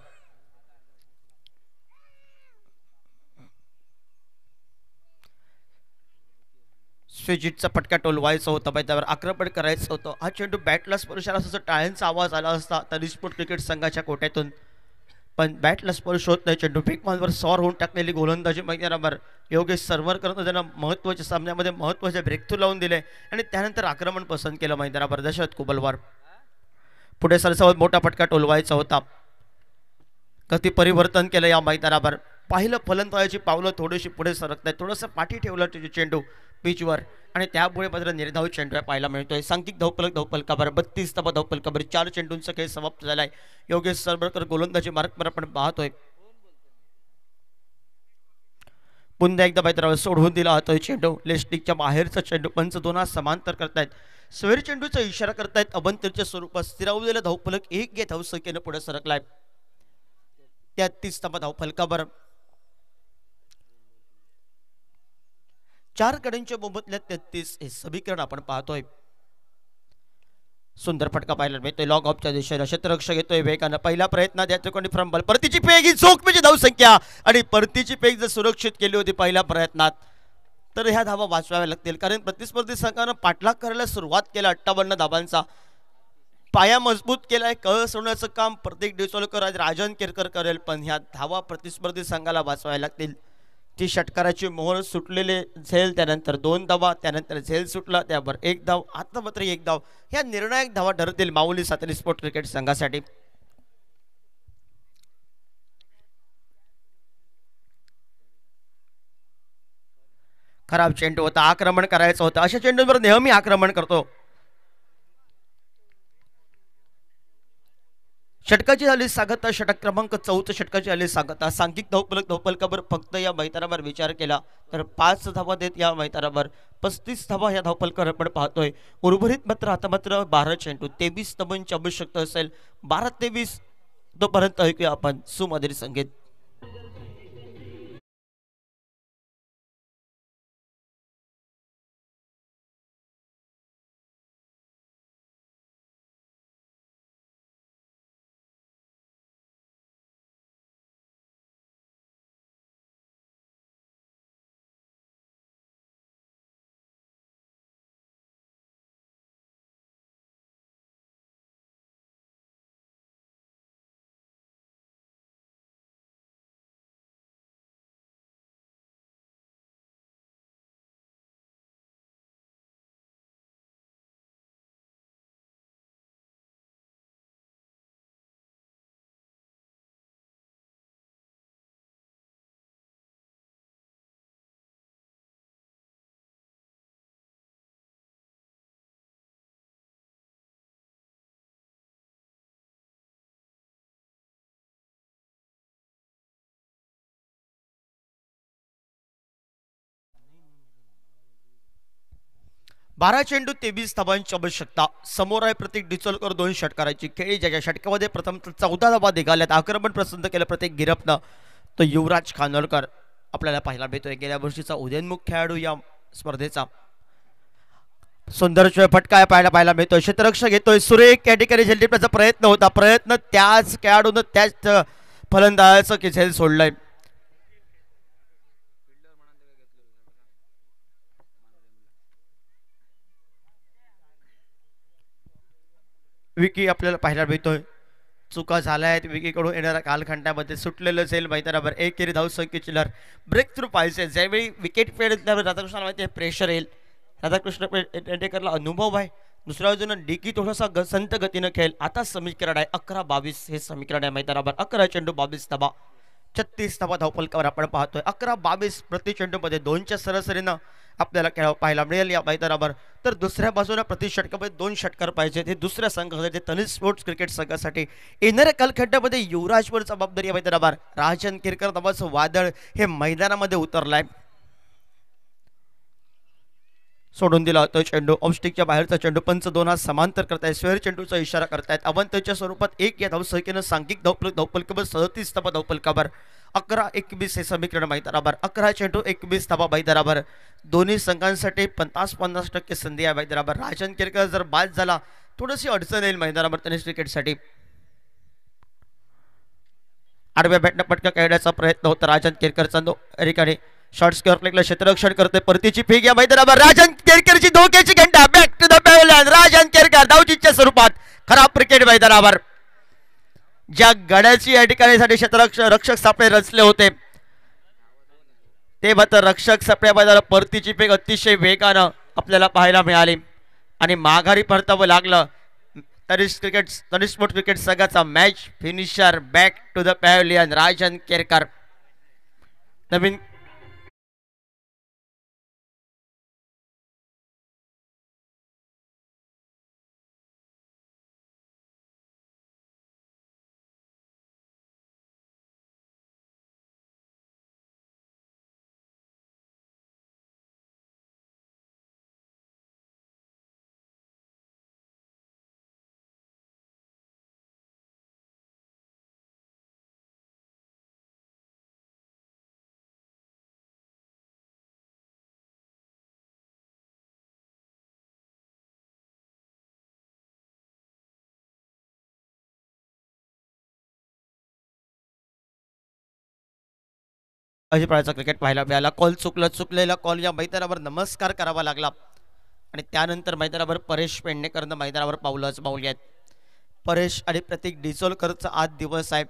स्विजिटचा फटका टोलवायचा होता मैदानावर, आक्रमण करायचं होतं. हा चेंडू बॅटला स्पर्श आला असता, टाळ्यांचा आवाज आला असता तरी स्पोर्ट क्रिकेट संघाच्या कोट्यातून, पण बॅटला स्पर्श होत नाही. चेंडू फेकमानवर सॉर होऊन टाकलेली गोलंदाजी मैदानावर. योगेश सरवरकरनं त्यांना महत्त्वाच्या सामन्यामध्ये महत्त्वाचे ब्रेकथ्रू लावून दिले आणि त्यानंतर आक्रमण पसंत केलं मैदानावर. दशरथ कुबलवर पुढे सरसावत मोठा फटका टोलवायचा होता. गती परिवर्तन केलं या मैदानावर. पाहिलं फलंदाजाची पावलं थोडीशी पुढे सरकत आहेत, थोडंसं पाठी ठेवलं चेंडू पिचवर आणि त्यामुळे मात्र निर्धाव चेंडू पाहायला मिळतोय. सांघिक धावफलकावर 32 धावा धावफलकावर. 4 चेंडूंचा खेळ समाप्त झालाय. योगेश सरवरकर गोलंदाजी मार्कवर आपण पाहतोय. पुन्हा एकदा मैदानावर सोडवून दिला होता चेंडू लेस्टिकच्या बाहेरचा चेंडू पंच दोन समांतर करतायत. स्वेर चेंडूचा इशारा करतायत. अभंतरच्या स्वरूपात स्थिरावलेला धावफलक 1 या धावसंख्येनं पुढे सरकलाय. 33 धावफलकावर 4 गड्यांच्या मोबदल्यात 33 हे समीकरण आपण पाहतोय. सुंदर फटका पाहायला मिळतोय लॉग ऑफच्या दिशेने. क्षेत्ररक्षक येतोय वेगानं. पहिला प्रयत्न त्या ठिकाणी फ्रंबल. परतीची पेग ही चोख म्हणजे धावसंख्या आणि परतीची पेग जर सुरक्षित केली होती पहिल्या प्रयत्नात तर ह्या धावा वाचवाव्या लागतील. कारण प्रतिस्पर्धी संघानं पाठलाग करायला सुरुवात केला. 58 धावांचा पाया मजबूत केलाय. कळ सोडण्याचं काम प्रतीक डिचोलकर आज राजन केरकर करेल. पण ह्या धावा प्रतिस्पर्धी संघाला वाचवाव्या लागतील. ती षटकाराची मोहर सुटलेले झेल, त्यानंतर 2 धावा, त्यानंतर झेल सुटला, त्यावर 1 धाव, आता मात्र 1 धाव. ह्या निर्णायक धावा ठरतील माऊली सातारी स्पोर्ट क्रिकेट संघासाठी. खराब चेंडू होता. आक्रमण करायचं होतं. अशा चेंडूंवर नेहमी आक्रमण करतो. षटकाची झाली सांगता. षटक क्रमांक 14 षटकाची झाली सांगता. सांघिक धावफलकावर फक्त या मैदानावर विचार केला तर 5 धावा देत या मैदानावर 35 धावा या धावफलकावर आपण पाहतोय. उर्वरित मात्र आता मात्र 12 चेंडू 23 धावांची आवश्यकता असेल. 12-23 तोपर्यंत ऐकूया आपण सुमधुर संगीत. बारा चेंडू 23 धावांची आवश्यकता. समोर आहे प्रतीक डिचोलकर 2 षटकाराची खेळी, ज्याच्या षटकामध्ये प्रथम 14 धावा निघाल्यात. आक्रमण पसंत केलं प्रतीक गिरपनं. तो युवराज खानोलकर आपल्याला पाहायला मिळतोय. गेल्या वर्षीचा उदयोन्मुख खेळाडू या स्पर्धेचा. सुंदर फटका पाहायला मिळतोय. क्षेत्ररक्षक येतोय सुरेख या ठिकाणी झेल टिपण्याचा प्रयत्न होता. प्रयत्न त्याच खेळाडून त्याच फलंदाजाचं की झेल सोडलंय. विकी आपल्याला पाहायला मिळतोय. चुका झाल्या आहेत विकीकडून. येणाऱ्या कालखंडामध्ये सुटलेलं झेल मैदानावर एकेरी धावसंख्या चिल्लर. ब्रेक थ्रू पाहिजे. ज्यावेळी विकेट फेडल्यावर राधाकृष्णाला माहिती प्रेशर येईल. राधाकृष्ण पेंडेकरला अनुभव आहे. दुसऱ्या बाजूने डीकी थोडासा संत गतीनं खेळ. आता समीकरण आहे 11-22 हे समीकरण आहे मैदानावर. 11 चेंडू 22 धावा. 36 धावा धावफलकावर आपण पाहतोय. 11-22 प्रति चेंडूमध्ये 2च्या सरासरीनं आपल्याला खेळ पाहायला मिळेल या मैदानावर. तर दुसऱ्या बाजूला प्रति षटकामध्ये 2 षटकार पाहिजेत. हे दुसऱ्या संघासाठी तनिष्क स्पोर्ट्स क्रिकेट संघासाठी. येणाऱ्या कालखंडामध्ये युवराजवर जबाबदारी या मैदानावर. राजन केरकर नावाचं वादळ हे मैदानामध्ये उतरलाय. सोडून दिला होता चेंडू. ऑफस्टिकच्या बाहेरचा चेंडू पंच 2 समांतर करतायत. स्वेर चेंडूचा इशारा करतायत. अवंतच्या स्वरूपात 1 या धावसंख्येनं सांघिक धावफलकावर 37 धावा धावफलकावर. 11-21 हे समीकरण मैदानावर. 11 चेंडू 21 धावा मैदानावर. दोन्ही संघांसाठी 50-50% संधी आहे मैदानावर. राजन केरकर जर बाद झाला थोडीशी अडचण येईल मैदानावर टेनिस क्रिकेटसाठी. आडव्या बॅटनं पटका खेळण्याचा प्रयत्न होता राजन केरकरचा. ठिकाणी शॉर्ट स्क्वेअर प्लेला क्षेत्ररक्षण करते. परतीची फेक या मैदानावर. राजन केरकरची धोक्याची घंटा. Back to the pavilion. Rajan Kerkar धावचीच्या स्वरूपात खराब क्रिकेट मैदानावर. ज्या गड्याची या ठिकाणी साठी रक्षक सापळे रचले होते ते मात्र रक्षक सापळ्या मैदानावर परतीची फेक अतिशय वेगानं आपल्याला पाहायला मिळाली आणि माघारी परतावं लागलं. तनिष्क स्पोर्ट्स क्रिकेट संघाचा match finisher back to the pavilion Rajan Kerkar. नवीन अशा प्रकारचा क्रिकेट पाहायला मिळाला. कॉल चुकलेला कॉल या मैदानावर नमस्कार करावा लागला आणि त्यानंतर मैदानावर परेश पेडणेकरनं मैदानावर पावलंच पावली आहेत. परेश आणि प्रतीक डिचोलकरचा आज दिवस आहे.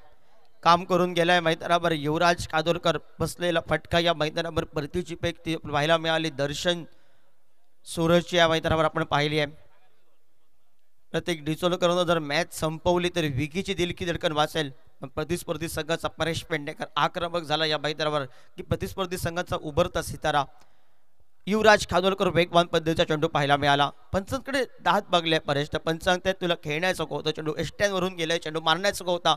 काम करून गेलाय मैदानावर युवराज कादोलकर. बसलेला फटका या मैदानावर परतीची पेक ती पाहायला मिळाली. दर्शन सूरजची या मैदानावर आपण पाहिली आहे. प्रतीक डिचोलकरनं जर मॅच संपवली तर विकीची दिलकी धडकन वाचेल. प्रतिस्पर्धी संघाचा परेश पेडणेकर आक्रमक झाला या मैदानावर की प्रतिस्पर्धी संघाचा उभरता सितारा युवराज खादोलकर वेगवान पद्धतीचा चेंडू पाहायला मिळाला. पंचांकडे दात बघले परेश. तर पंचांग तुला खेळण्याचं होतं चेंडू एस्टॅनवरून गेलाय. चेंडू मारण्याचं होता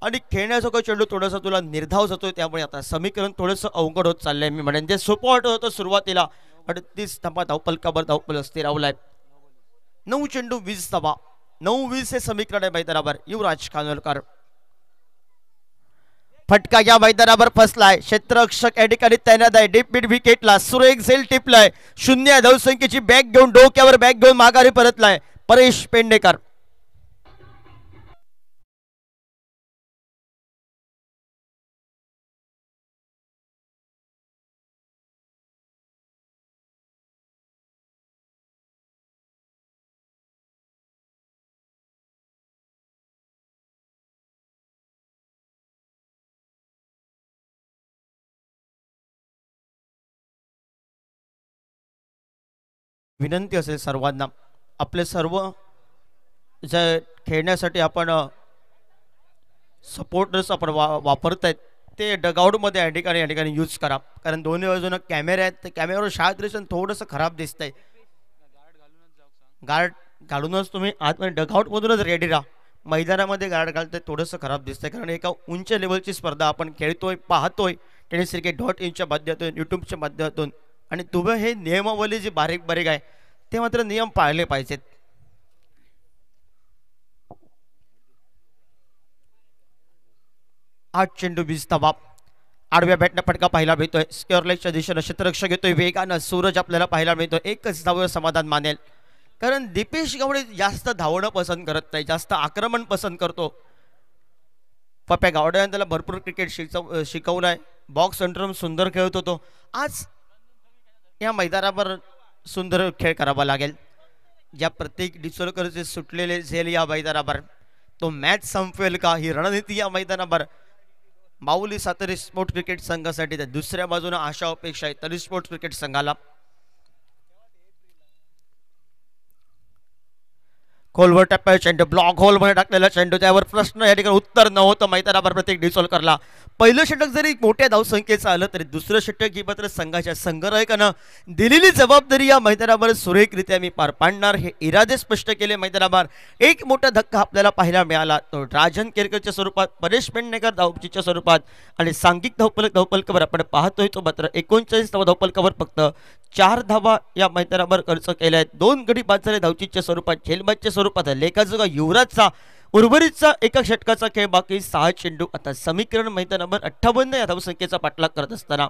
आणि खेळण्याचं चेंडू थोडंसं तुला निर्धाव जातोय. त्यामुळे आता समीकरण थोडंसं अवघड होत चाललंय. मी म्हणेन जे सोपं वाटत होतं सुरुवातीला 38 धावा धावपलकावर धावपल स्थिरावलाय. 9 चेंडू 20 धावा 9-20 हे समीकरण आहे मैदानावर. युवराज खानोलकर फटका या मैदानावर फसलाय. क्षेत्ररक्षक या ठिकाणी तैनात आहे. डीप मिड विकेटला सुरेख झेल टिपलाय. 0 धावसंख्येची बॅग घेऊन डोक्यावर बॅग घेऊन माघारी परतलाय परेश पेडणेकर. विनंती असेल सर्वांना आपले सर्व जे खेळण्यासाठी आपण सपोर्टर्स आपण वापरतायत ते डगआउटमध्ये या ठिकाणी यूज करा. कारण दोन्ही बाजूनं कॅमेरे आहेत. ते कॅमेऱ्यावर शाळदर्शन थोडंसं खराब दिसतंय. गार्ड घालूनच तुम्ही आतमध्ये डगआउटमधूनच रेडी राहा. मैदानामध्ये गार्ड घालतंय थोडंसं खराब दिसतंय. कारण एका उंच लेवलची स्पर्धा आपण खेळतोय पाहतोय tenniscricket.in च्या माध्यमातून यूट्यूबच्या माध्यमातून. आणि तुम्ही हे नियमावली जी बारीक बारीक आहे ते मात्र नियम पाळले पाहिजेत. आठ चेंडू 20 धावा. आडव्या बॅटनं फटका पाहायला मिळतोय. स्क्वेअरलेगच्या दिशेनं क्षेत्ररक्षक येतोय वेगानं. सूरज आपल्याला पाहायला मिळतोय. एकच धावेवर समाधान मानेल. कारण दीपेश गावडे जास्त धावणं पसंत करत नाही. जास्त आक्रमण पसंत करतो. पप्या गावड्याने त्याला भरपूर क्रिकेट शिकवलंय. बॉक्स अंडरम सुंदर खेळत होतो. आज या मैदानावर सुंदर खेळ करावा लागेल. ज्या प्रत्येक डिचोलकरचे सुटलेले झेल या मैदानावर तो मॅच संपवेल का ही रणनीती या मैदानावर माऊली सातारी स्पोर्ट्स क्रिकेट संघासाठी. तर दुसऱ्या बाजूने आशा अपेक्षा आहे तरी स्पोर्ट्स क्रिकेट संघाला. खोलवर टप्प्या चेंडू ब्लॉक होल मध्ये टाकलेला चेंडू. त्यावर प्रश्न या ठिकाणी उत्तर नव्हतं मैदानावर प्रत्येक डिचोलकरला. पहिलं षटक जरी मोठ्या धावसंख्येचं आलं तरी दुसरं षटक ही मात्र संघाच्या संघनायकानं दिलेली जबाबदारी या मैदानावर सुरेखरित्या मी पार पाडणार हे इरादे स्पष्ट केले मैदानावर. एक मोठा धक्का आपल्याला पाहायला मिळाला तो राजन केरकरच्या स्वरूपात परेश पेडणेकर धावचीच्या स्वरूपात. आणि सांघिक धावपलकावर आपण पाहतोय तो मात्र 39 धावपलकावर फक्त 4 धावा या मैदानावर खर्च केल्या आहेत. 2 गडी बाद झाले धावचीच्या स्वरूपात. झेलबादच्या स्वरूपात लेखाजोगा युवराजचा उर्वरितचा एका षटकाचा खेळ बाकी. 6 चेंडू आता समीकरण मैदानावर 58 या धावसंख्येचा पाठलाग करत असताना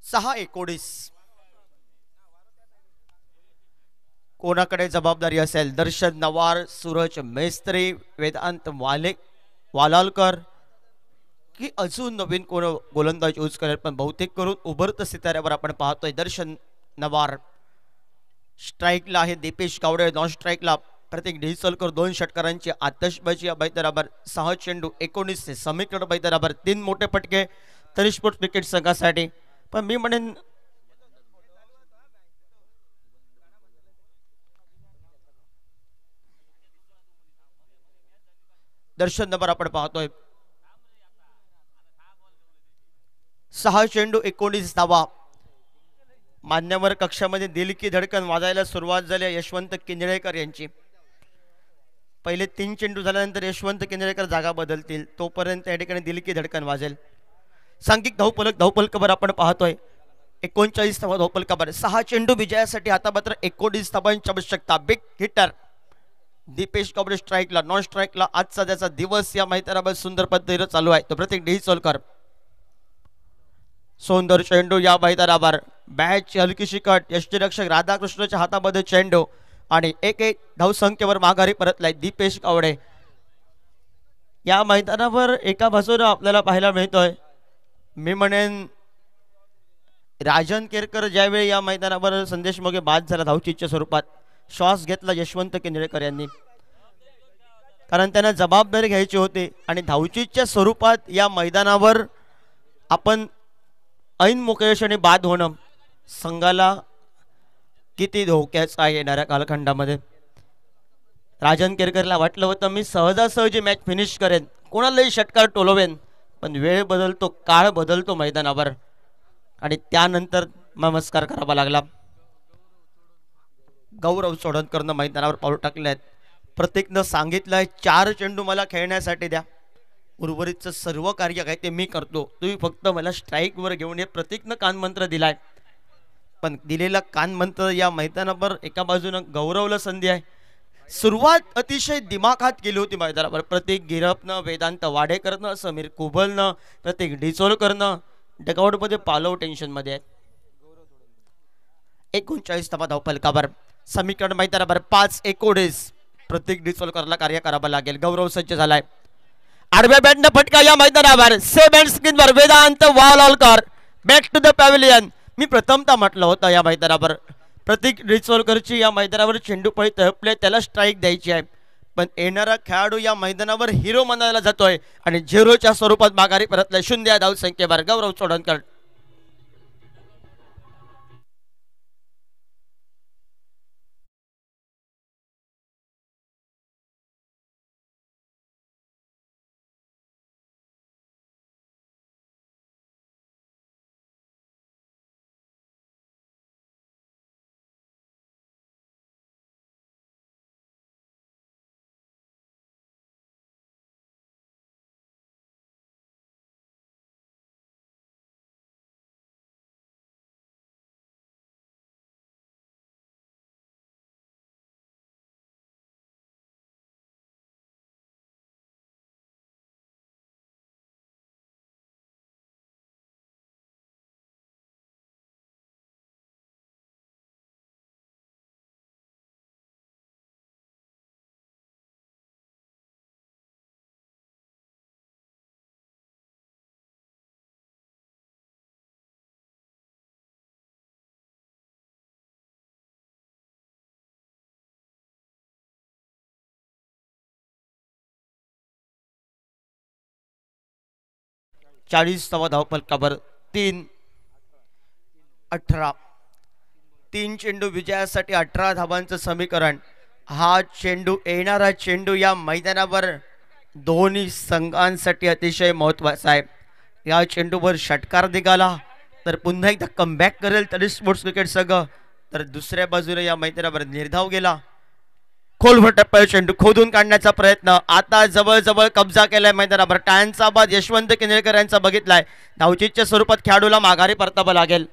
6-19 कोणाकडे जबाबदारी असेल. दर्शन नवार, सूरज मेस्त्री, वेदांत वालालकर की अजून नवीन कोण गोलंदाज यूज करेल. पण बहुतेक करून उभरत सिताऱ्यावर आपण पाहतोय दर्शन नवार. स्ट्राईकला आहे दीपेश गावडे. नॉन स्ट्राईकला प्रत्येक डिचोलकर. 2 षटकारांची आतषबाजी या मैदानावर. 6 चेंडू 19 समीकरण मैदानावर. 3 मोठे फटके तरी स्पोर्ट्स क्रिकेट संघासाठी. पण मी म्हणेन दर्शन नंबर आपण पाहतोय. 6 चेंडू 19 धावा. मान्यवर कक्षामध्ये दिल की धडकन वाजायला सुरुवात झाली यशवंत किंजळेकर यांची. पहिले 3 चेंडू झाल्यानंतर यशवंत किंजळेकर जागा बदलतील. तोपर्यंत या ठिकाणी दिल की धडकन वाजेल. सांघिक धावपलकावर आपण पाहतोय 39 धावपलकावर. 6 चेंडू विजयासाठी आता मात्र 19 धावांची आवश्यकता. बिग हिटर दीपेश गावडे स्ट्राईकला. नॉन स्ट्राईकला आजचा त्याचा दिवस या मैदानावर सुंदर पद्धतीने चालू आहे. तो प्रत्येक डिचोलकर. सुंदर चेंडू या मैदानावर. बॅटची हलकीशी कट. यष्टीरक्षक राधाकृष्णच्या हातामध्ये चेंडू. आणि 1-1 धावसंख्येवर माघारी परतलाय दीपेश कावडे. या मैदानावर एका बाजूला आपल्याला पाहायला मिळतोय, मी म्हणेन राजन केरकर ज्यावेळी या मैदानावर संदेश मोगे बाद झाला धावचीच्या स्वरूपात, श्वास घेतला यशवंत केंद्रेकर यांनी, कारण त्यांना जबाबदारी घ्यायची होती. आणि धावचीच्या स्वरूपात या मैदानावर आपण ऐन मोकळेपणाने बाद होणं संघाला किती धोक्याचं आहे येणाऱ्या कालखंडामध्ये. राजन केरकरला वाटलं होतं मी सहजासहजी मॅच फिनिश करेन, कोणालाही षटकार टोलवेन, पण वेळ बदलतो, काळ बदलतो मैदानावर, आणि त्यानंतर नमस्कार करावा लागला. गौरव चोडणकरनं मैदानावर पाऊल टाकले आहेत. प्रत्येकनं सांगितलंय 4 चेंडू मला खेळण्यासाठी द्या, उर्वरितचं सर्व कार्य काय ते मी करतो, तुम्ही फक्त मला स्ट्राईकवर घेऊन ये. प्रत्येकनं कानमंत्र दिलाय, पण दिलेला कानमंत्र या मैदानावर एका बाजूनं गौरवला संधी आहे. सुरुवात अतिशय दिमाखात केली होती मैदानावर. प्रत्येक गिरपनं, वेदांत वाडेकरनं, समीर कुबलनं, प्रत्येक डिचोलकरनं डगआउटमध्ये पालव टेन्शनमध्ये आहे. 39 धावा धावफलकावर समीकरण मैदानावर 5-19 प्रत्येक डिचोलकरला कार्य करावं लागेल. गौरव सज्ज झालाय. आडव्या बॅटनं फटका या मैदानावर, सेम बॅट स्क्रीनवर Vedant Walawalkar back to the pavilion. मी प्रथमतः म्हटलं होतं या मैदानावर प्रतीक डिचोलकरची या मैदानावर चेंडूपळी तळपले, त्याला स्ट्राईक द्यायची आहे, पण येणारा खेळाडू या मैदानावर हिरो म्हणायला जातोय आणि 0च्या स्वरूपात माघारी परतलाय 0 धावसंख्येवर गौरव चोडणकर. धावा धावफलकावर 3-18 3 चेंडू विजयासाठी 18 धावांचं समीकरण. हा चेंडू, येणारा चेंडू या मैदानावर दोन्ही संघांसाठी अतिशय महत्वाचा आहे. या चेंडूवर षटकार निघाला तर पुन्हा एकदा कमबॅक करेल तरी स्पोर्ट्स क्रिकेट संघ, तर दुसऱ्या बाजूने या मैदानावर निर्धाव गेला. खोलवर टप्प्यावर चेंडू खोदून काढण्याचा प्रयत्न, आता जवळ कब्जा केलाय मैदानावर. टाळ्यांचा बाद यशवंत केंद्रेकर यांचा बघितलाय. धावचीच्या स्वरूपात खेळाडूला माघारी परतावं लागेल.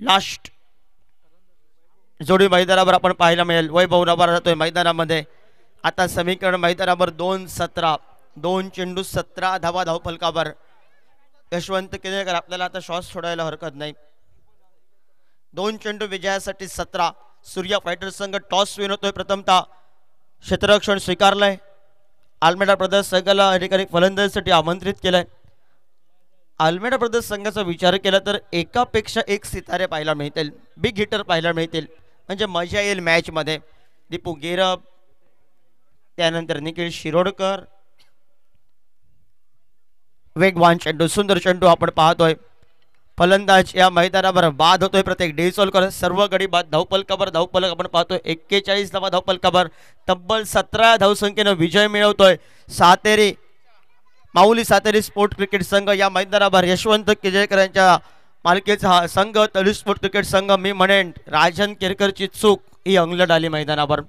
लास्ट जोडी मैदानावर आपण पाहायला मिळेल. वैभव नवार जातोय मैदानामध्ये. आता समीकरण मैदानावर 2-17 2 चेंडू 17 धावा धावफलकावर. यशवंत केंद्रेकर आपल्याला आता शॉट सोडायला हरकत नाही. 2 चेंडू विजयासाठी 17. सूर्या फायटर संघ टॉस विन होतोय. प्रथमतः क्षेत्ररक्षण स्वीकारलंय. आल्मेडा ब्रदर्स संघाला अधिकारी फलंदाजीसाठी आमंत्रित केलंय. आल्मेडा ब्रदर्स संघाचा विचार केला तर एकापेक्षा एक सितारे पाहायला मिळतील, बिग हिटर पाहायला मिळतील, म्हणजे मजा येईल मॅच मध्ये. दीपू गेरब, त्यानंतर निखिल शिरोडकर, वेगवान चेंडू, सुंदर चेंडू आपण पाहतोय. फलंदाज या मैदानावर बाद होतोय प्रत्येक डिचोलकर. सर्व गडी बाद धावफलकावर. धावफलक आपण पाहतोय 41 धावा धावफलकावर. तब्बल 17 धावसंख्येनं विजय मिळवतोय सातेरी माऊली सातेरी स्पोर्ट क्रिकेट संघ या मैदानावर. यशवंत केजरेकर यांच्या मालकीचा हा संघ तळी स्पोर्ट क्रिकेट संघ. मी म्हणेन राजन केरकरची चूक ही अंगलट आली मैदानावर.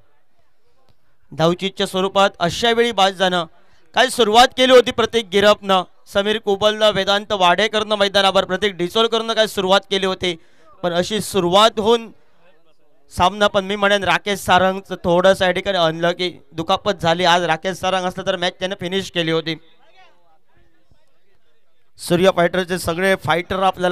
धावचीच्या स्वरूपात अशा वेळी बाद जाणं. काय सुरुवात केली होती प्रत्येक गिरपनं, समीर कुबलनं, वेदांत वाडेकरनं मैदानावर, प्रत्येक डिचोलकरनं काय सुरुवात केली होती, पण अशी सुरुवात होऊन सामना, पण मी म्हणेन राकेश सारंगचं थोडंसं या ठिकाणी आणलं की दुखापत झाली. आज राकेश सारंग असलं तर मॅच त्याने फिनिश केली होती. सूर्या फायटरचे सगळे फायटर आपल्याला